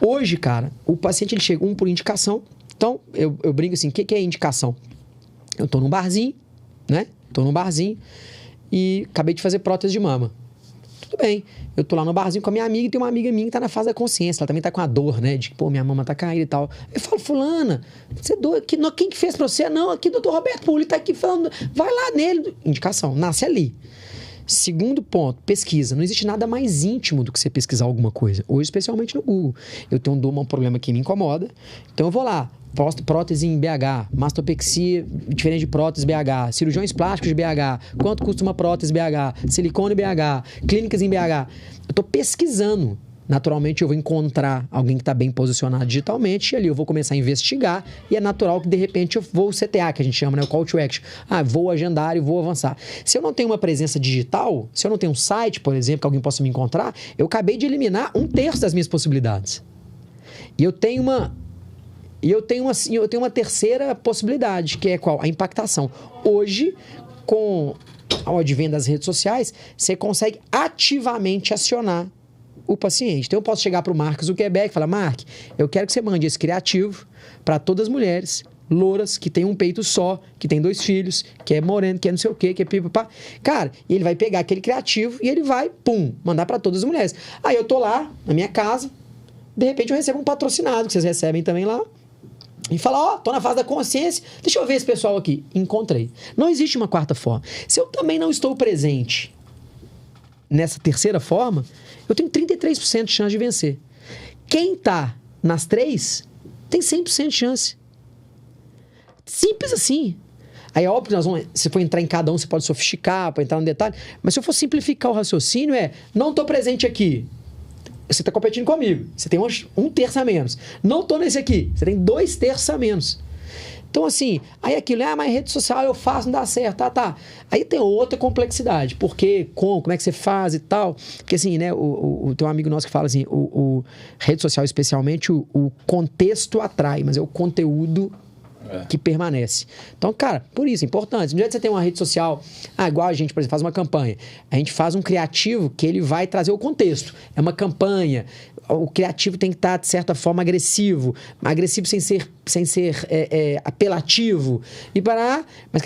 Hoje, cara, o paciente ele chega por indicação. Então, eu brinco assim, o que é indicação? Eu tô num barzinho, né? Tô num barzinho e acabei de fazer prótese de mama. Tudo bem. Eu tô lá no barzinho com a minha amiga e tem uma amiga minha que tá na fase da consciência. Ela também tá com a dor, né? De que, minha mama tá caindo e tal. Eu falo, fulana, você é doido? Quem que fez pra você? Não, aqui o Dr. Roberto Puli tá aqui falando. Vai lá nele. Indicação, nasce ali. Segundo ponto, pesquisa. Não existe nada mais íntimo do que você pesquisar alguma coisa. Hoje, especialmente no Google. Eu tenho um problema que me incomoda. Então, eu vou lá. Prótese em BH, mastopexia diferente de prótese BH, cirurgiões plásticos de BH, quanto custa uma prótese BH, silicone BH, clínicas em BH. Eu estou pesquisando. Naturalmente, eu vou encontrar alguém que está bem posicionado digitalmente e ali eu vou começar a investigar e é natural que, de repente, eu vou o CTA, que a gente chama, né? O Call to Action. Vou agendar e vou avançar. Se eu não tenho uma presença digital, se eu não tenho um site, por exemplo, que alguém possa me encontrar, eu acabei de eliminar 1/3 das minhas possibilidades. E eu tenho uma terceira possibilidade, que é qual? A impactação. Hoje, com o advento das redes sociais, você consegue ativamente acionar o paciente. Então, eu posso chegar para o Mark Zuckerberg e falar, Mark, eu quero que você mande esse criativo para todas as mulheres louras, que tem um peito só, que tem 2 filhos, que é moreno, que é não sei o quê, que é pipapá. Cara, ele vai pegar aquele criativo e ele vai, mandar para todas as mulheres. Aí eu tô lá, na minha casa, de repente eu recebo um patrocinado, que vocês recebem também lá, e fala, tô na fase da consciência, deixa eu ver esse pessoal aqui. Encontrei. Não existe uma quarta forma. Se eu também não estou presente nessa terceira forma, eu tenho 33% de chance de vencer. Quem tá nas 3, tem 100% de chance. Simples assim. Aí é óbvio que se for entrar em cada um, você pode sofisticar, pode entrar no detalhe, mas se eu for simplificar o raciocínio não tô presente aqui. você tá competindo comigo. Você tem um terço a menos. Não tô nesse aqui. Você tem 2 terços a menos. Então, assim, aí aquilo, mas rede social eu faço, não dá certo, tá. Aí tem outra complexidade. Porque, como é que você faz e tal. Porque, assim, né, tem um amigo nosso que fala assim, rede social, especialmente, o contexto atrai, mas é o conteúdo que permanece. Então, cara, por isso, é importante. No dia que você tem uma rede social, igual a gente, por exemplo, faz uma campanha. A gente faz um criativo que ele vai trazer o contexto. É uma campanha. O criativo tem que estar, de certa forma, agressivo sem ser apelativo.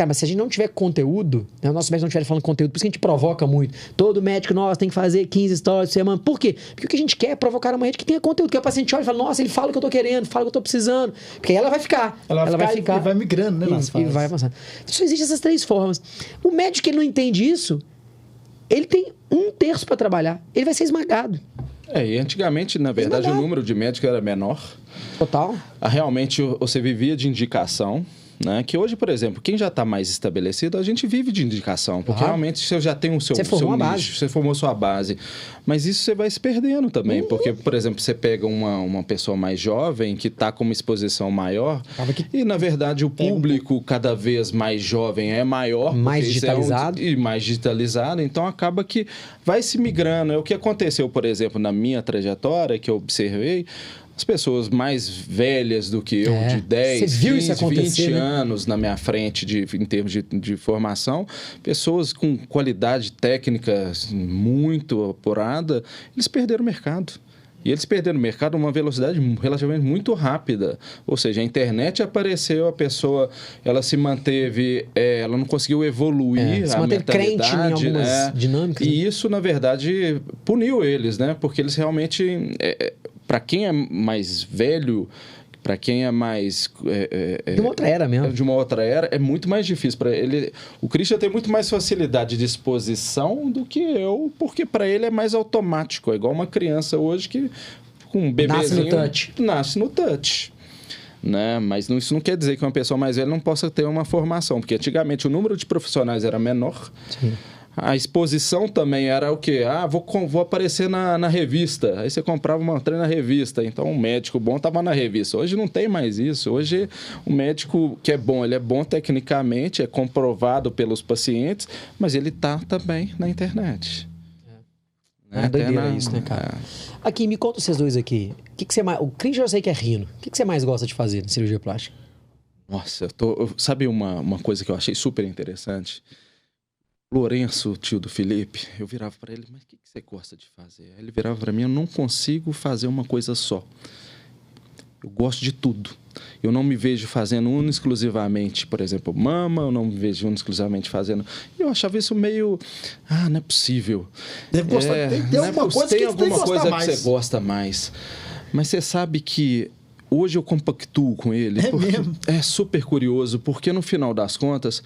Mas se a gente não tiver conteúdo, né, o nosso médico não estiver falando conteúdo, por isso que a gente provoca muito. Todo médico nosso tem que fazer 15 stories por semana. Por quê? Porque o que a gente quer é provocar uma rede que tenha conteúdo, que o paciente olha e fala, nossa, ele fala o que eu tô querendo, fala o que eu tô precisando. Porque aí ela vai ficar. Ela vai ficar e vai migrando, né, nas fases. E vai avançando. Só existem essas 3 formas. O médico que ele não entende isso, ele tem 1 terço para trabalhar. Ele vai ser esmagado. E antigamente, na verdade, o número de médicos era menor. Total. Realmente, você vivia de indicação, né? Que hoje, por exemplo, quem já está mais estabelecido, a gente vive de indicação. Porque realmente você já tem o seu nicho, você formou sua base. Mas isso você vai se perdendo também. Porque, por exemplo, você pega uma pessoa mais jovem que está com uma exposição maior e, na verdade, o público cada vez mais jovem é maior. Mais digitalizado. E mais digitalizado. Então, acaba que vai se migrando. É o que aconteceu, por exemplo, na minha trajetória, que eu observei. As pessoas mais velhas do que eu, de 10, 15, 20 anos na minha frente em termos de formação, pessoas com qualidade técnica muito apurada, eles perderam o mercado. E eles perderam o mercado a uma velocidade relativamente muito rápida. Ou seja, a internet apareceu, a pessoa ela se manteve, ela não conseguiu evoluir se manteve crente em algumas dinâmicas. E isso, na verdade, puniu eles, né? Porque eles realmente... para quem é mais velho, para quem é mais... de uma outra era mesmo. De uma outra era, é muito mais difícil. Para ele, o Christian tem muito mais facilidade de exposição do que eu, porque para ele é mais automático. É igual uma criança hoje que, com um bebezinho... Nasce no touch. Né? Mas isso não quer dizer que uma pessoa mais velha não possa ter uma formação, porque antigamente o número de profissionais era menor. Sim. A exposição também era o quê? Vou aparecer na revista. Aí você comprava uma trem na revista. Então, um médico bom estava na revista. Hoje não tem mais isso. Hoje, o médico que é bom, ele é bom tecnicamente, é comprovado pelos pacientes, mas ele está também na internet. É doideira isso, né, cara? Aqui, me conta vocês dois aqui. O que você mais... O Christian eu sei que é rindo. O que você mais gosta de fazer na cirurgia plástica? Nossa, sabe uma coisa que eu achei super interessante? Lourenço, tio do Felipe, eu virava para ele, mas o que você gosta de fazer? Aí ele virava para mim, eu não consigo fazer uma coisa só. Eu gosto de tudo. Eu não me vejo fazendo exclusivamente, por exemplo, mama, eu não me vejo exclusivamente fazendo... Eu achava isso meio... não é possível. Deve gostar, tem alguma coisa que você gosta mais. Mas você sabe que hoje eu compactuo com ele. Mesmo? É super curioso, porque no final das contas...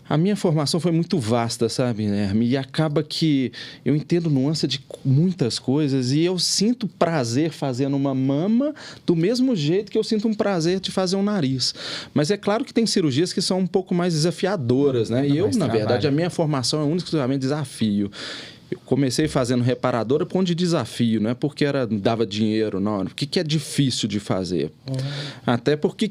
A minha formação foi muito vasta, sabe, Herme? E acaba que eu entendo nuance de muitas coisas e eu sinto prazer fazendo uma mama do mesmo jeito que eu sinto um prazer de fazer um nariz. Mas é claro que tem cirurgias que são um pouco mais desafiadoras, né? E eu, na verdade, a minha formação é exclusivamente desafio. Eu comecei fazendo reparadora por conta de desafio, não é porque dava dinheiro, não. O que é difícil de fazer? Até por que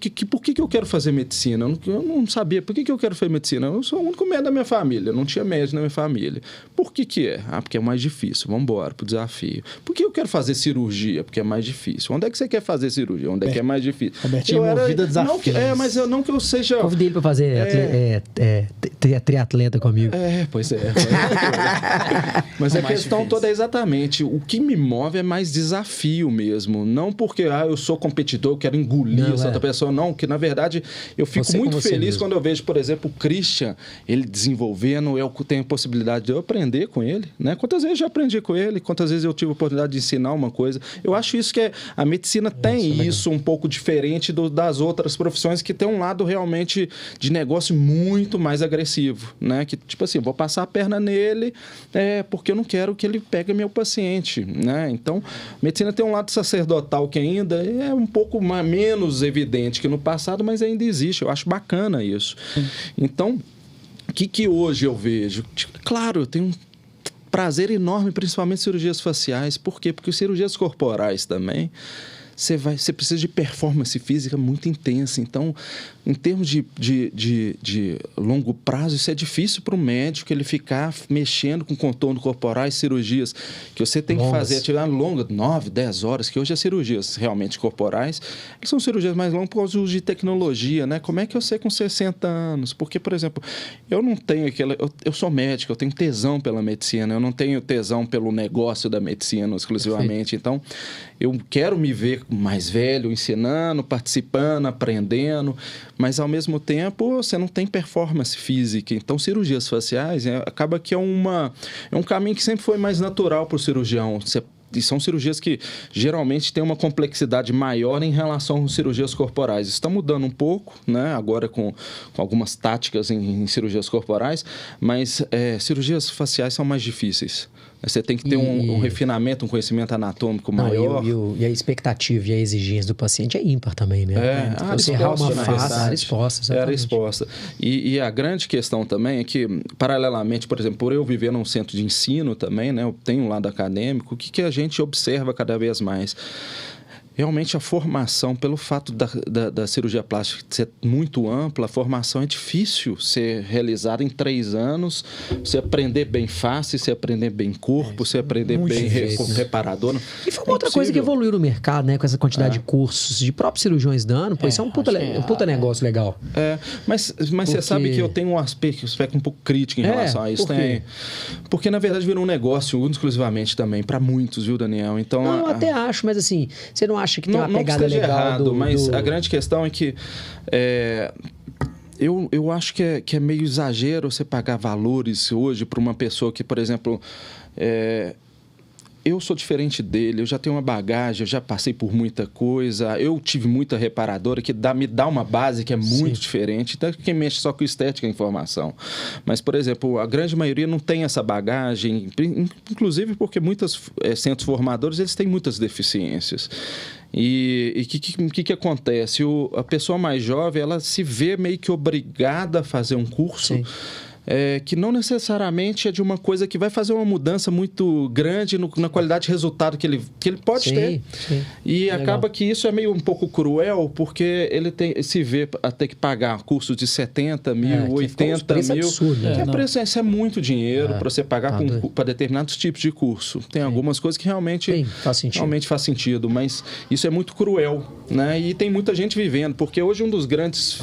eu quero fazer medicina? Eu não sabia. Por que eu quero fazer medicina? Eu sou o único médico da minha família. Não tinha médico na minha família. Por que é? Porque é mais difícil. Vamos embora pro desafio. Por que eu quero fazer cirurgia? Porque é mais difícil. Onde é que você quer fazer cirurgia? Onde é que é mais difícil? Robertinho, vida desafio. Mas eu não que eu seja... Convidei ele para fazer triatleta comigo. Pois é. Mas a questão toda é exatamente, o que me move é mais desafio mesmo. Não porque eu sou competidor, eu quero engolir essa outra pessoa, não. Que na verdade eu fico muito feliz quando eu vejo, por exemplo, o Christian, ele desenvolvendo, eu tenho a possibilidade de eu aprender com ele, né? Quantas vezes eu aprendi com ele, quantas vezes eu tive a oportunidade de ensinar uma coisa. Eu acho isso que a medicina tem isso um pouco diferente das outras profissões que tem um lado realmente de negócio muito mais agressivo, né? Que tipo assim, vou passar a perna nele, porque eu não quero que ele pegue meu paciente, né? Então, a medicina tem um lado sacerdotal que ainda é um pouco menos evidente que no passado, mas ainda existe. Eu acho bacana isso. Então, o que hoje eu vejo? Claro, eu tenho prazer enorme, principalmente cirurgias faciais. Por quê? Porque cirurgias corporais também, você precisa de performance física muito intensa. Então, em termos de longo prazo, isso é difícil para o médico, ele ficar mexendo com contorno corporal e cirurgias que você tem que fazer atividade longa, 9, 10 horas, que hoje as cirurgias realmente corporais, são cirurgias mais longas por causa do uso de tecnologia, né? Como é que eu sei com 60 anos? Porque, por exemplo, eu não tenho aquela... Eu sou médico, eu tenho tesão pela medicina, eu não tenho tesão pelo negócio da medicina exclusivamente. Então, eu quero me ver mais velho, ensinando, participando, aprendendo, mas ao mesmo tempo você não tem performance física. Então, cirurgias faciais acaba que é um caminho que sempre foi mais natural para o cirurgião. E são cirurgias que geralmente têm uma complexidade maior em relação às cirurgias corporais. Isso está mudando um pouco, né? Agora com algumas táticas em cirurgias corporais, mas cirurgias faciais são mais difíceis. Você tem que ter um refinamento, um conhecimento anatômico maior. E a expectativa e a exigência do paciente é ímpar também, né? Você errar uma face, área exposta. Era exposta. E a grande questão também é que, paralelamente, por exemplo, por eu viver num centro de ensino também, né? Eu tenho um lado acadêmico, o que a gente observa cada vez mais? Realmente a formação, pelo fato da cirurgia plástica ser muito ampla, a formação é difícil ser realizada em 3 anos. Você aprender bem face, você aprender bem corpo, você aprender bem reparador. E foi uma outra coisa que evoluiu no mercado, né? Com essa quantidade de cursos de próprios cirurgiões dando. Pô, isso é um puta negócio legal. Mas você sabe que eu tenho um aspecto um pouco crítico em relação a isso. Porque, na verdade, virou um negócio exclusivamente também para muitos, viu, Daniel? Então, eu até acho, mas assim, você não acha que tem uma pegada legal errado, mas a grande questão é que eu acho que é meio exagero você pagar valores hoje para uma pessoa que, por exemplo, eu sou diferente dele, eu já tenho uma bagagem, eu já passei por muita coisa, eu tive muita reparadora que me dá uma base que é muito diferente, então quem mexe só com estética e informação. Mas, por exemplo, a grande maioria não tem essa bagagem, inclusive porque muitos centros formadores eles têm muitas deficiências. E o que acontece? A pessoa mais jovem, ela se vê meio que obrigada a fazer um curso que não necessariamente é de uma coisa que vai fazer uma mudança muito grande na qualidade de resultado que ele pode ter. E acaba que isso é meio um pouco cruel, porque ele se vê a ter que pagar cursos de 70 mil, 80 mil. Absurdo, né? Isso é muito dinheiro para você pagar para determinados tipos de curso. Tem algumas coisas que realmente faz sentido, mas isso é muito cruel, né? E tem muita gente vivendo, porque hoje um dos grandes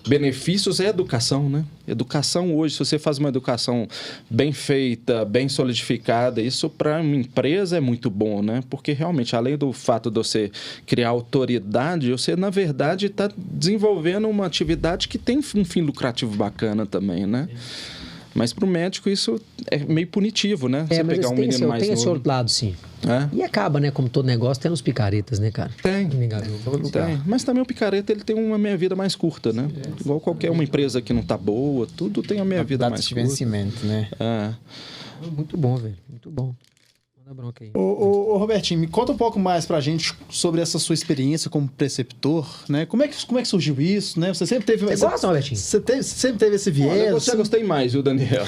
benefícios é a educação. Né? Educação hoje, se você faz uma educação bem feita, bem solidificada, isso para uma empresa é muito bom, né? Porque realmente, além do fato de você criar autoridade, você, na verdade, está desenvolvendo uma atividade que tem um fim lucrativo bacana também, né? Mas para o médico isso é meio punitivo, né? Você pegar um menino mais novo. Tem esse outro lado, sim. E acaba, né? Como todo negócio, tendo os picaretas, né, cara? Tem. Mas também o picareta, ele tem uma meia-vida mais curta, né? Igual qualquer uma empresa que não tá boa, tudo tem a meia-vida mais curta. Vencimento, né? Muito bom, velho. Muito bom. Bronca aí. Ô, Robertinho, me conta um pouco mais pra gente sobre essa sua experiência como preceptor, né? Como é que surgiu isso, né? Você sempre teve... Você gosta, Robertinho? Você sempre teve esse viés? Eu gostei mais, viu, Daniel?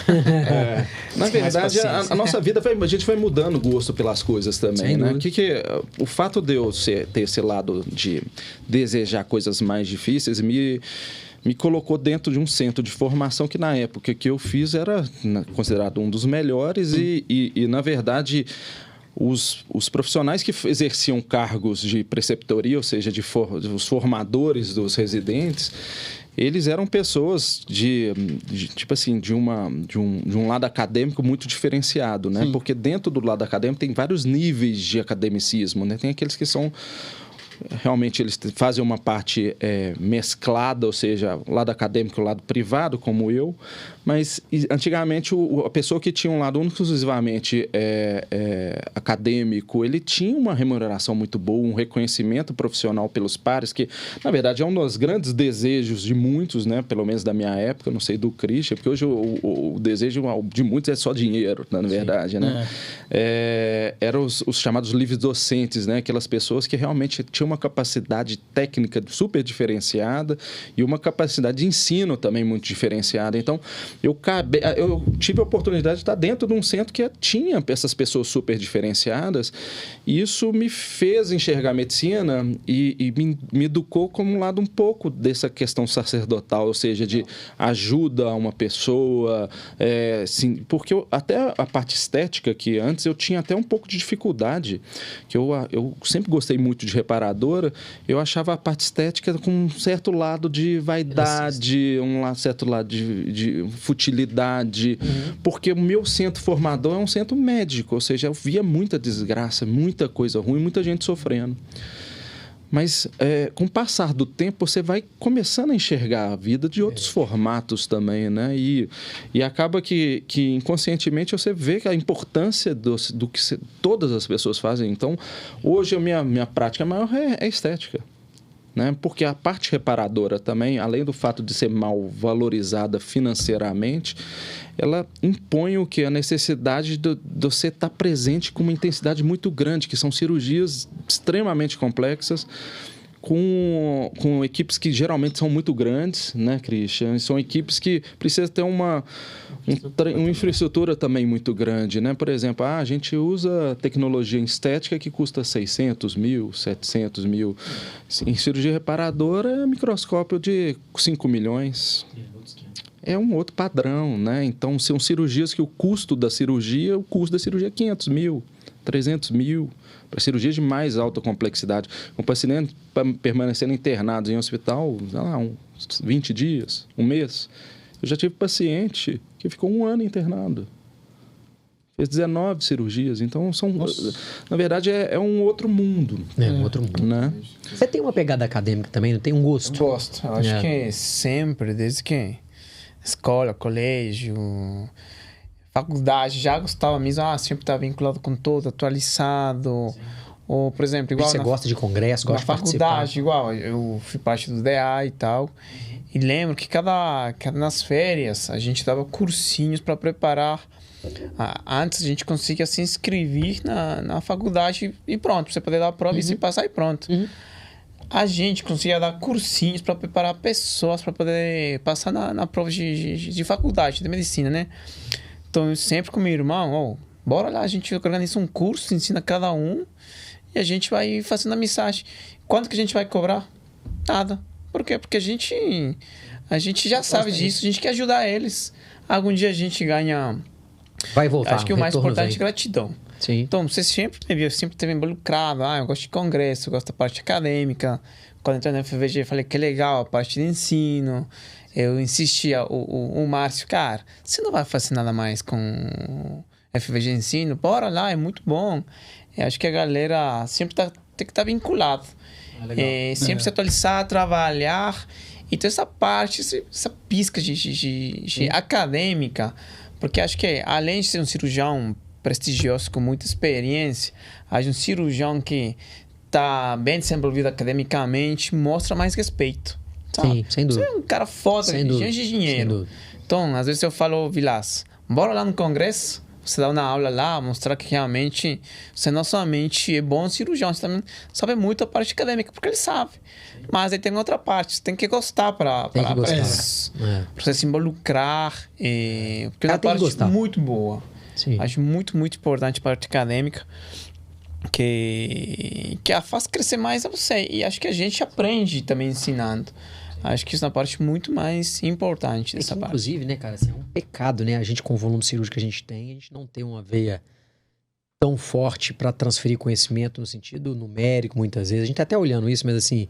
Na verdade, a nossa vida, a gente vai mudando o gosto pelas coisas também, né? O fato de eu ter esse lado de desejar coisas mais difíceis me colocou dentro de um centro de formação que, na época que eu fiz, era considerado um dos melhores e na verdade, os profissionais que exerciam cargos de preceptoria, ou seja, os formadores dos residentes, eles eram pessoas de um lado acadêmico muito diferenciado, né? Porque dentro do lado acadêmico tem vários níveis de academicismo, né? Tem aqueles que são... Realmente eles fazem uma parte mesclada, ou seja, o lado acadêmico e o lado privado, como eu, mas antigamente a pessoa que tinha um lado exclusivamente acadêmico, ele tinha uma remuneração muito boa, um reconhecimento profissional pelos pares, que na verdade é um dos grandes desejos de muitos, né? Pelo menos da minha época, não sei do Christian, porque hoje o desejo de muitos é só dinheiro, na verdade, né? Eram os chamados livres docentes, né? Aquelas pessoas que realmente tinham uma capacidade técnica super diferenciada e uma capacidade de ensino também muito diferenciada. Então, eu tive a oportunidade de estar dentro de um centro que tinha essas pessoas super diferenciadas, e isso me fez enxergar a medicina e me educou como um lado um pouco dessa questão sacerdotal, ou seja, de ajuda a uma pessoa, porque até a parte estética, que antes eu tinha até um pouco de dificuldade, que eu sempre gostei muito de reparadora, eu achava a parte estética com um certo lado de vaidade, certo lado de futilidade, porque o meu centro formador é um centro médico, ou seja, eu via muita desgraça, muita coisa ruim, muita gente sofrendo. Mas com o passar do tempo você vai começando a enxergar a vida de outros formatos também, né? E acaba que inconscientemente você vê a importância do que todas as pessoas fazem. Então, hoje a minha prática maior é estética, né? Porque a parte reparadora também, além do fato de ser mal valorizada financeiramente, ela impõe o que? A necessidade de você estar presente com uma intensidade muito grande, que são cirurgias extremamente complexas, com equipes que geralmente são muito grandes, né, Christian? São equipes que precisam ter uma infraestrutura também muito grande, né? Por exemplo, a gente usa tecnologia em estética que custa 600 mil, 700 mil. Em cirurgia reparadora, é microscópio de 5 milhões. É um outro padrão, né? Então, são cirurgias que o custo da cirurgia é 500 mil, 300 mil, para cirurgias de mais alta complexidade. Com pacientes permanecendo internados em hospital, sei lá, uns 20 dias, um mês. Eu já tive paciente que ficou 1 ano internado. Fez 19 cirurgias. Então, na verdade, é um outro mundo. É um outro mundo. Né? Você tem uma pegada acadêmica também, não tem um gosto? Gosto. Eu acho que sempre, desde que escola, colégio, faculdade, já gostava mesmo, sempre estava vinculado com tudo, atualizado. Sim. Ou, por exemplo, igual... Você gosta de congresso, gosta de participar? Na faculdade, igual, eu fui parte do DA e tal, e lembro que nas férias a gente dava cursinhos para preparar. Antes a gente conseguia se inscrever na faculdade e pronto, pra você poder dar a prova e se passar e pronto. A gente conseguia dar cursinhos para preparar pessoas para poder passar na prova de faculdade, de medicina, né? Então, eu sempre com meu irmão, bora lá, a gente organiza um curso, ensina cada um e a gente vai fazendo a mensagem. Quanto que a gente vai cobrar? Nada. Por quê? Porque a gente já sabe disso, a gente quer ajudar eles. Algum dia a gente ganha... Vai voltar. Acho que o mais importante é gratidão. Sim. Então, você sempre me viu, sempre esteve involucrado. Eu gosto de congresso, eu gosto da parte acadêmica. Quando entrei na FVG, eu falei que é legal a parte de ensino. Eu insistia, o Márcio, cara, você não vai fazer nada mais com FVG Ensino? Bora lá, é muito bom. Eu acho que a galera sempre tem que estar vinculado. Sempre se atualizar, trabalhar. Então, essa parte, essa pisca de acadêmica, porque acho que além de ser um cirurgião prestigioso, com muita experiência, um cirurgião que está bem desenvolvido academicamente, mostra mais respeito. Sabe? Sim, sem dúvida. Você é um cara foda, gente de dinheiro. Então, às vezes eu falo, Vilas, bora lá no congresso, você dá uma aula lá, mostrar que realmente você não somente é bom cirurgião, você também sabe muito a parte acadêmica, porque ele sabe. Mas aí tem outra parte, você tem que gostar para você se involucrar. Porque é uma parte muito boa. Sim. Acho muito, muito importante a parte acadêmica, que faz crescer mais a você. E acho que a gente aprende também ensinando. Acho que isso é uma parte muito mais importante dessa parte. Inclusive, né, cara, assim, é um pecado, né? A gente, com o volume cirúrgico que a gente tem, a gente não tem uma veia tão forte para transferir conhecimento no sentido numérico, muitas vezes. A gente tá até olhando isso, mas assim,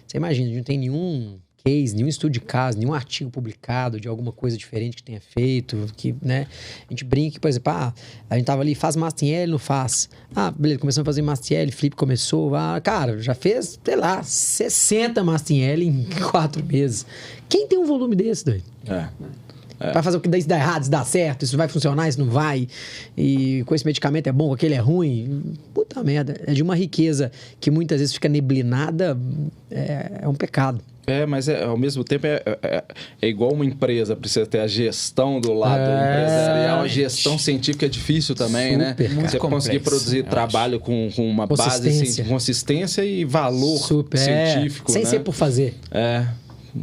você imagina, a gente não tem nenhum case, nenhum estudo de caso, nenhum artigo publicado de alguma coisa diferente que tenha feito, que, né? A gente brinca que, por exemplo, a gente tava ali, faz Mastielli, não faz. Beleza, começamos a fazer Mastielli, Felipe começou, cara, já fez, sei lá, 60 Mastielli em 4 meses. Quem tem um volume desse, doido? Vai fazer o que daí, se dá errado, se dá certo, isso vai funcionar, isso não vai. E com esse medicamento é bom, com aquele é ruim. Puta merda. É de uma riqueza que muitas vezes fica neblinada, é um pecado. Mas ao mesmo tempo é igual uma empresa, precisa ter a gestão do lado empresarial, a gestão científica é difícil também, Super, né? cara. Muito Você conseguir produzir trabalho com uma base, consistência e valor científico. Sem né? ser por fazer.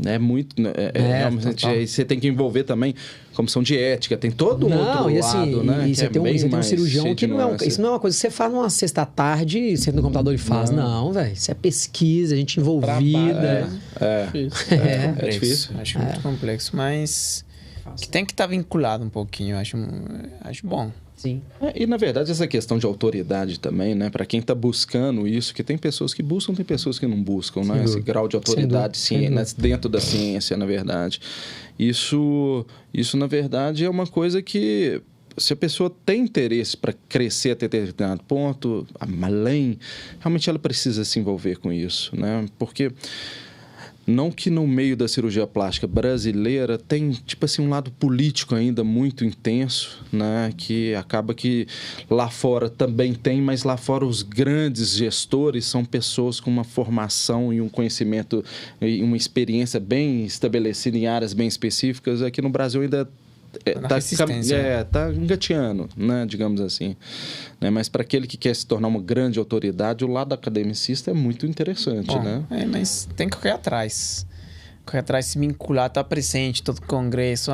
É muito. Realmente, você tem que envolver também comissão de ética, tem todo um outro e assim, lado, né? E você tem um cirurgião que não isso não é uma coisa que você faz numa sexta-tarde, senta no computador e faz. Não, velho. Isso é pesquisa, a gente envolvida. É difícil. Acho muito complexo, mas que tem que estar vinculado um pouquinho, acho bom. Sim. E, na verdade, essa questão de autoridade também, né? Para quem está buscando isso, que tem pessoas que buscam, tem pessoas que não buscam, né? Esse grau de autoridade dentro da ciência, na verdade. Isso, na verdade, é uma coisa que, se a pessoa tem interesse para crescer até determinado ponto, além, realmente ela precisa se envolver com isso, né? Porque... Não que no meio da cirurgia plástica brasileira tem, tipo assim, um lado político ainda muito intenso, né? Que acaba que lá fora também tem, mas lá fora os grandes gestores são pessoas com uma formação e um conhecimento e uma experiência bem estabelecida em áreas bem específicas. Aqui no Brasil ainda tá engateando, né, digamos assim, né? Mas para aquele que quer se tornar uma grande autoridade, o lado academicista é muito interessante. Bom, né? Mas tem que correr atrás, se vincular, estar presente, todo congresso,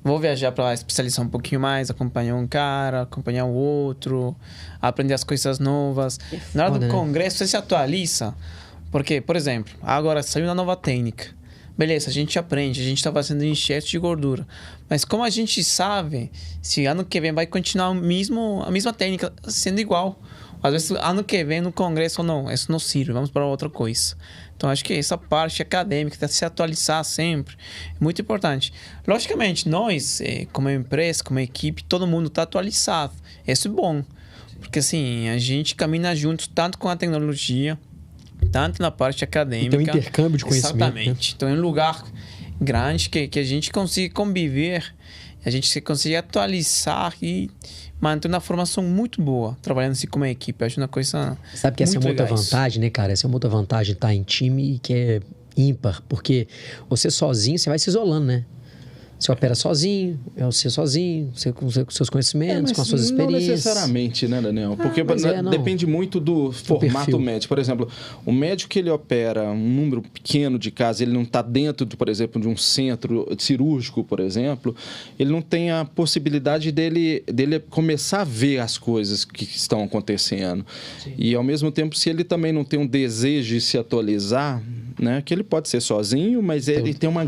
vou viajar para especializar um pouquinho mais, acompanhar um cara, acompanhar o outro, aprender as coisas novas. Na hora do congresso você se atualiza, porque, por exemplo, agora saiu uma nova técnica. Beleza, a gente aprende, a gente está fazendo enxerto de gordura. Mas como a gente sabe se ano que vem vai continuar a mesma técnica sendo igual? Às vezes, ano que vem no congresso, não, isso não sirve, vamos para outra coisa. Então, acho que essa parte acadêmica, de se atualizar sempre, é muito importante. Logicamente, nós, como empresa, como equipe, todo mundo está atualizado. Isso é bom, porque assim, a gente caminha juntos tanto com a tecnologia, tanto na parte acadêmica. Então, intercâmbio de conhecimento. Exatamente. Né? Então, é um lugar grande que a gente consiga conviver, a gente consiga atualizar e manter uma formação muito boa, trabalhando assim como equipe. Acho uma coisa. Sabe que essa é uma outra vantagem, né, cara? Essa é uma outra vantagem estar em time que é ímpar, porque você sozinho, você vai se isolando, né? Você opera sozinho, é você sozinho, você com seus conhecimentos, com as suas experiências. Não necessariamente, né, Daniel? Porque depende muito do formato médico. Por exemplo, o médico que ele opera um número pequeno de casos, ele não está dentro, por exemplo, de um centro cirúrgico, por exemplo, ele não tem a possibilidade dele começar a ver as coisas que estão acontecendo. Sim. E, ao mesmo tempo, se ele também não tem um desejo de se atualizar, né, que ele pode ser sozinho, mas ele tem uma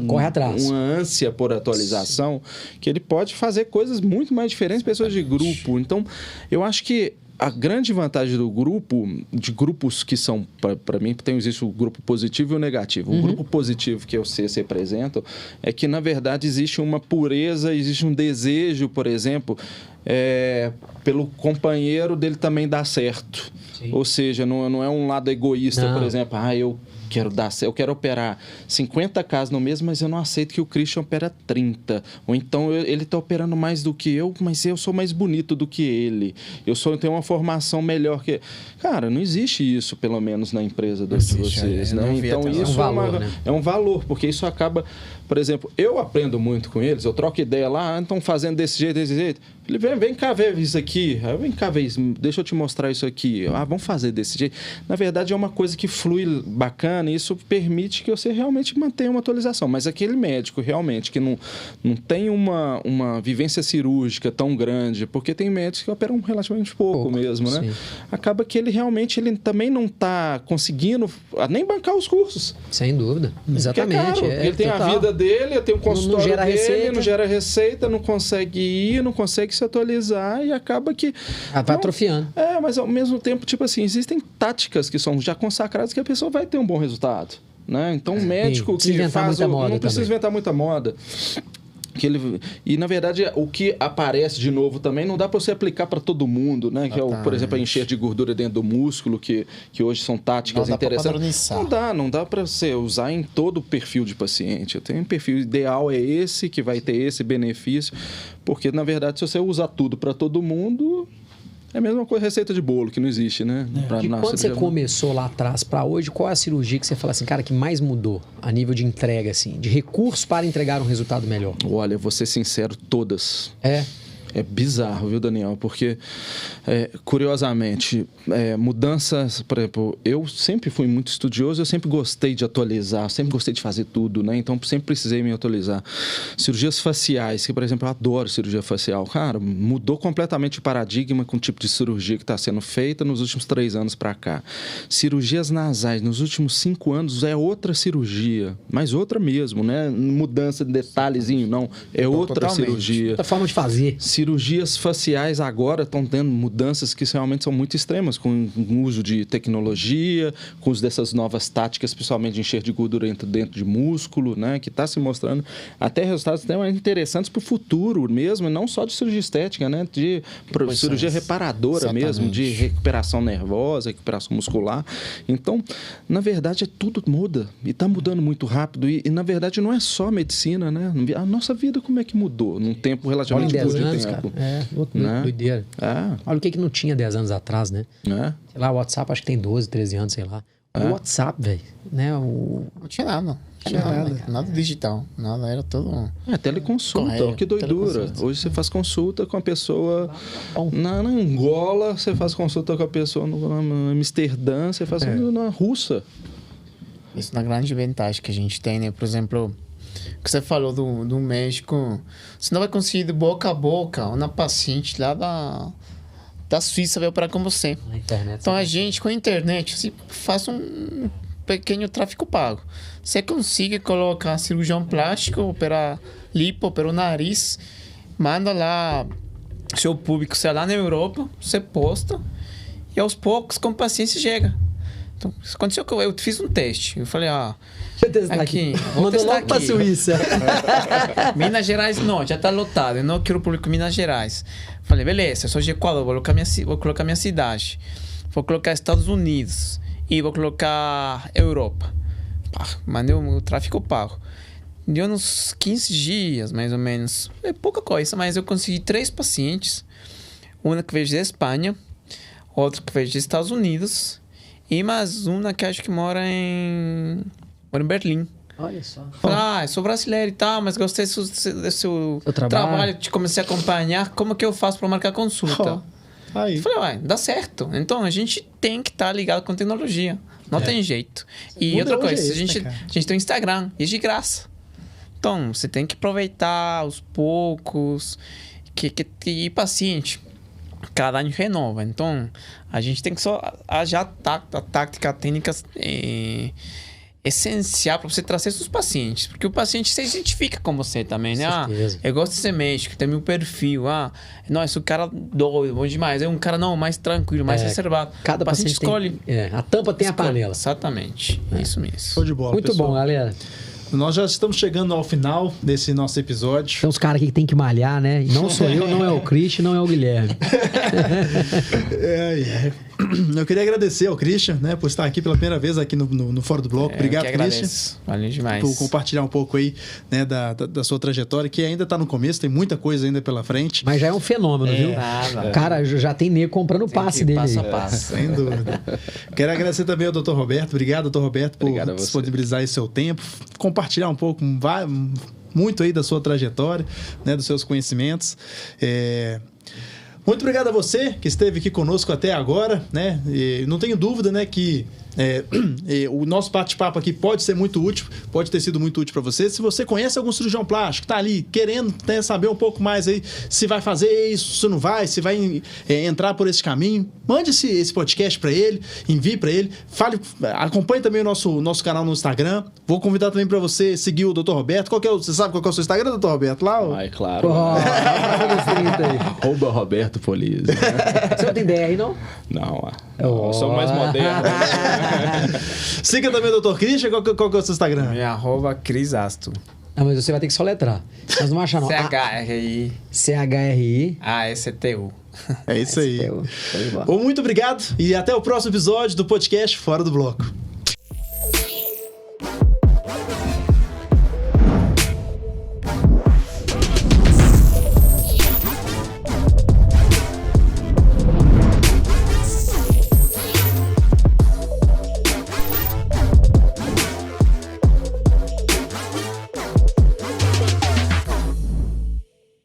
ânsia por atualização, que ele pode fazer coisas muito mais diferentes, pessoas de grupo. Então, eu acho que a grande vantagem do grupo, de grupos que são, para mim, existe o grupo positivo e o negativo. O grupo positivo que vocês representam é que, na verdade, existe uma pureza, existe um desejo, por exemplo, pelo companheiro dele também dar certo. Sim. Ou seja, não é um lado egoísta, por exemplo, eu quero operar 50 casos no mês, mas eu não aceito que o Christian opera 30. Ou então ele está operando mais do que eu, mas eu sou mais bonito do que ele. Eu tenho uma formação melhor que... Cara, não existe isso, pelo menos na empresa de vocês. Né? Então isso é um valor, porque isso acaba... Por exemplo, eu aprendo muito com eles, eu troco ideia lá, estão fazendo desse jeito. Ele vem cá ver isso aqui, vem cá ver isso, deixa eu te mostrar isso aqui. Vamos fazer desse jeito. Na verdade, é uma coisa que flui bacana e isso permite que você realmente mantenha uma atualização. Mas aquele médico realmente que não tem uma vivência cirúrgica tão grande, porque tem médicos que operam relativamente pouco mesmo, né? Sim. Acaba que ele também não está conseguindo nem bancar os cursos. Sem dúvida, exatamente. Ele tem a vida dele, tem um consultório dele, não gera receita, não consegue ir, não consegue se atualizar e acaba que... vai atrofiando. Mas ao mesmo tempo, tipo assim, existem táticas que são já consagradas que a pessoa vai ter um bom resultado, né? Então, um médico que faz... Não precisa inventar muita moda. E, na verdade, o que aparece de novo também não dá para você aplicar para todo mundo, né? Que por exemplo, a encher de gordura dentro do músculo, que hoje são táticas interessantes. Não dá para você usar em todo o perfil de paciente. Eu tenho um perfil ideal, é esse, que vai ter esse benefício, porque, na verdade, se você usar tudo para todo mundo... É a mesma coisa, receita de bolo, que não existe, né? De quando você começou lá atrás para hoje, qual é a cirurgia que você fala assim, cara, que mais mudou a nível de entrega, assim, de recursos para entregar um resultado melhor? Olha, vou ser sincero, todas. É bizarro, viu, Daniel? Porque, curiosamente, mudanças... Por exemplo, eu sempre fui muito estudioso, eu sempre gostei de atualizar, sempre gostei de fazer tudo, né? Então, sempre precisei me atualizar. Cirurgias faciais, que, por exemplo, eu adoro cirurgia facial. Cara, mudou completamente o paradigma com o tipo de cirurgia que está sendo feita nos últimos 3 anos para cá. Cirurgias nasais, nos últimos 5 anos, é outra cirurgia, mas outra mesmo, né? Mudança de detalhezinho, não. É outra cirurgia. Outra forma de fazer. Cirurgias faciais agora estão tendo mudanças que realmente são muito extremas, com o uso de tecnologia, com o uso dessas novas táticas, principalmente de enxerto de gordura dentro de músculo, né? Que está se mostrando até resultados até mais interessantes para o futuro mesmo, não só de cirurgia estética, né? De cirurgia reparadora mesmo, de recuperação nervosa, recuperação muscular. Então, na verdade, tudo muda e está mudando muito rápido. E, na verdade, não é só medicina, né? A nossa vida, como é que mudou num tempo relativamente curto de tempo? Cara. Doideira. Olha o que não tinha 10 anos atrás, né? Sei lá, o WhatsApp acho que tem 12, 13 anos, sei lá. O WhatsApp, velho, né? Não tinha nada. Nada digital. Nada, era tudo... teleconsulta, ó, que doidura. Hoje você faz consulta com a pessoa na Angola, você faz consulta com a pessoa na Amsterdã, você faz na Rússia. Isso é uma grande vantagem que a gente tem, né? Por exemplo... que você falou do México, você não vai conseguir de boca a boca uma paciente lá da Suíça vai operar com você. Na internet. Então a gente, com a internet, você faz um pequeno tráfego pago. Você consegue colocar cirurgião plástico, operar lipo, operar o nariz, manda lá seu público, sei lá, na Europa, você posta e aos poucos, com paciência, chega. Então, isso aconteceu que eu fiz um teste. Eu falei, aqui, vou testar aqui. Suíça. Minas Gerais, não, já tá lotado. Eu não quero público em Minas Gerais. Falei, beleza, eu sou de Equador, vou colocar minha cidade. Vou colocar Estados Unidos. E vou colocar Europa. Mandei o tráfego pago. Deu uns 15 dias, mais ou menos. É pouca coisa, mas eu consegui 3 pacientes. Uma que veio de Espanha, outra que veio dos Estados Unidos e mais uma que acho que mora em Berlim. Olha só. Falei, eu sou brasileiro e tal, mas gostei do seu trabalho, te comecei a acompanhar. Como que eu faço para marcar consulta? Aí. Falei, dá certo. Então, a gente tem que estar ligado com tecnologia. Não tem jeito. E Muda outra coisa, hoje a gente tem um Instagram, e é de graça. Então, você tem que aproveitar aos poucos, e paciente. Cada ano renova. Então, a gente tem que só já a tática, a técnica essencial para você trazer seus pacientes. Porque o paciente se identifica com você também, né? Eu gosto de ser médico, tem meu perfil. Não, esse cara doido, bom demais. É um cara mais tranquilo, mais reservado. Cada paciente escolhe. A tampa tem a panela. Exatamente. Isso mesmo. Show de bola, muito pessoal. bom, galera. Nós já estamos chegando ao final desse nosso episódio. Tem uns caras aqui que tem que malhar, né? E não sou eu, não é o Christian, não é o Guilherme. Eu queria agradecer ao Christian, né, por estar aqui pela primeira vez aqui no Fora do Bloco. Obrigado, Christian. Valeu demais. Por compartilhar um pouco aí, né, da sua trajetória, que ainda está no começo, tem muita coisa ainda pela frente. Mas já é um fenômeno, viu? O cara já tem nego comprando o passe dele. Passo a passo. Sem dúvida. Quero agradecer também ao Dr. Roberto. Obrigado, Dr. Roberto, por disponibilizar esse seu tempo, compartilhar um pouco, muito aí da sua trajetória, né, dos seus conhecimentos. Muito obrigado a você que esteve aqui conosco até agora, né? E não tenho dúvida, né, que o nosso bate-papo aqui pode ser muito útil, pode ter sido muito útil para você. Se você conhece algum cirurgião plástico, está ali querendo, né, saber um pouco mais aí se vai fazer isso, se não vai, se vai entrar por esse caminho, mande esse podcast para ele, envie para ele, acompanhe também o nosso canal no Instagram. Vou convidar também para você seguir o Dr. Roberto. Você sabe qual é o seu Instagram, Dr. Roberto? Lá? É claro. @Roberto Polizzi. Você não tem ideia aí, não? Não, eu sou mais moderno. Siga também o Dr. Christian. Qual que é o seu Instagram? @Crisasto. Não, mas você vai ter que soletrar. Nós não achamos, não. CHRI. CHRI. STU. É isso aí. Muito obrigado e até o próximo episódio do podcast Fora do Bloco.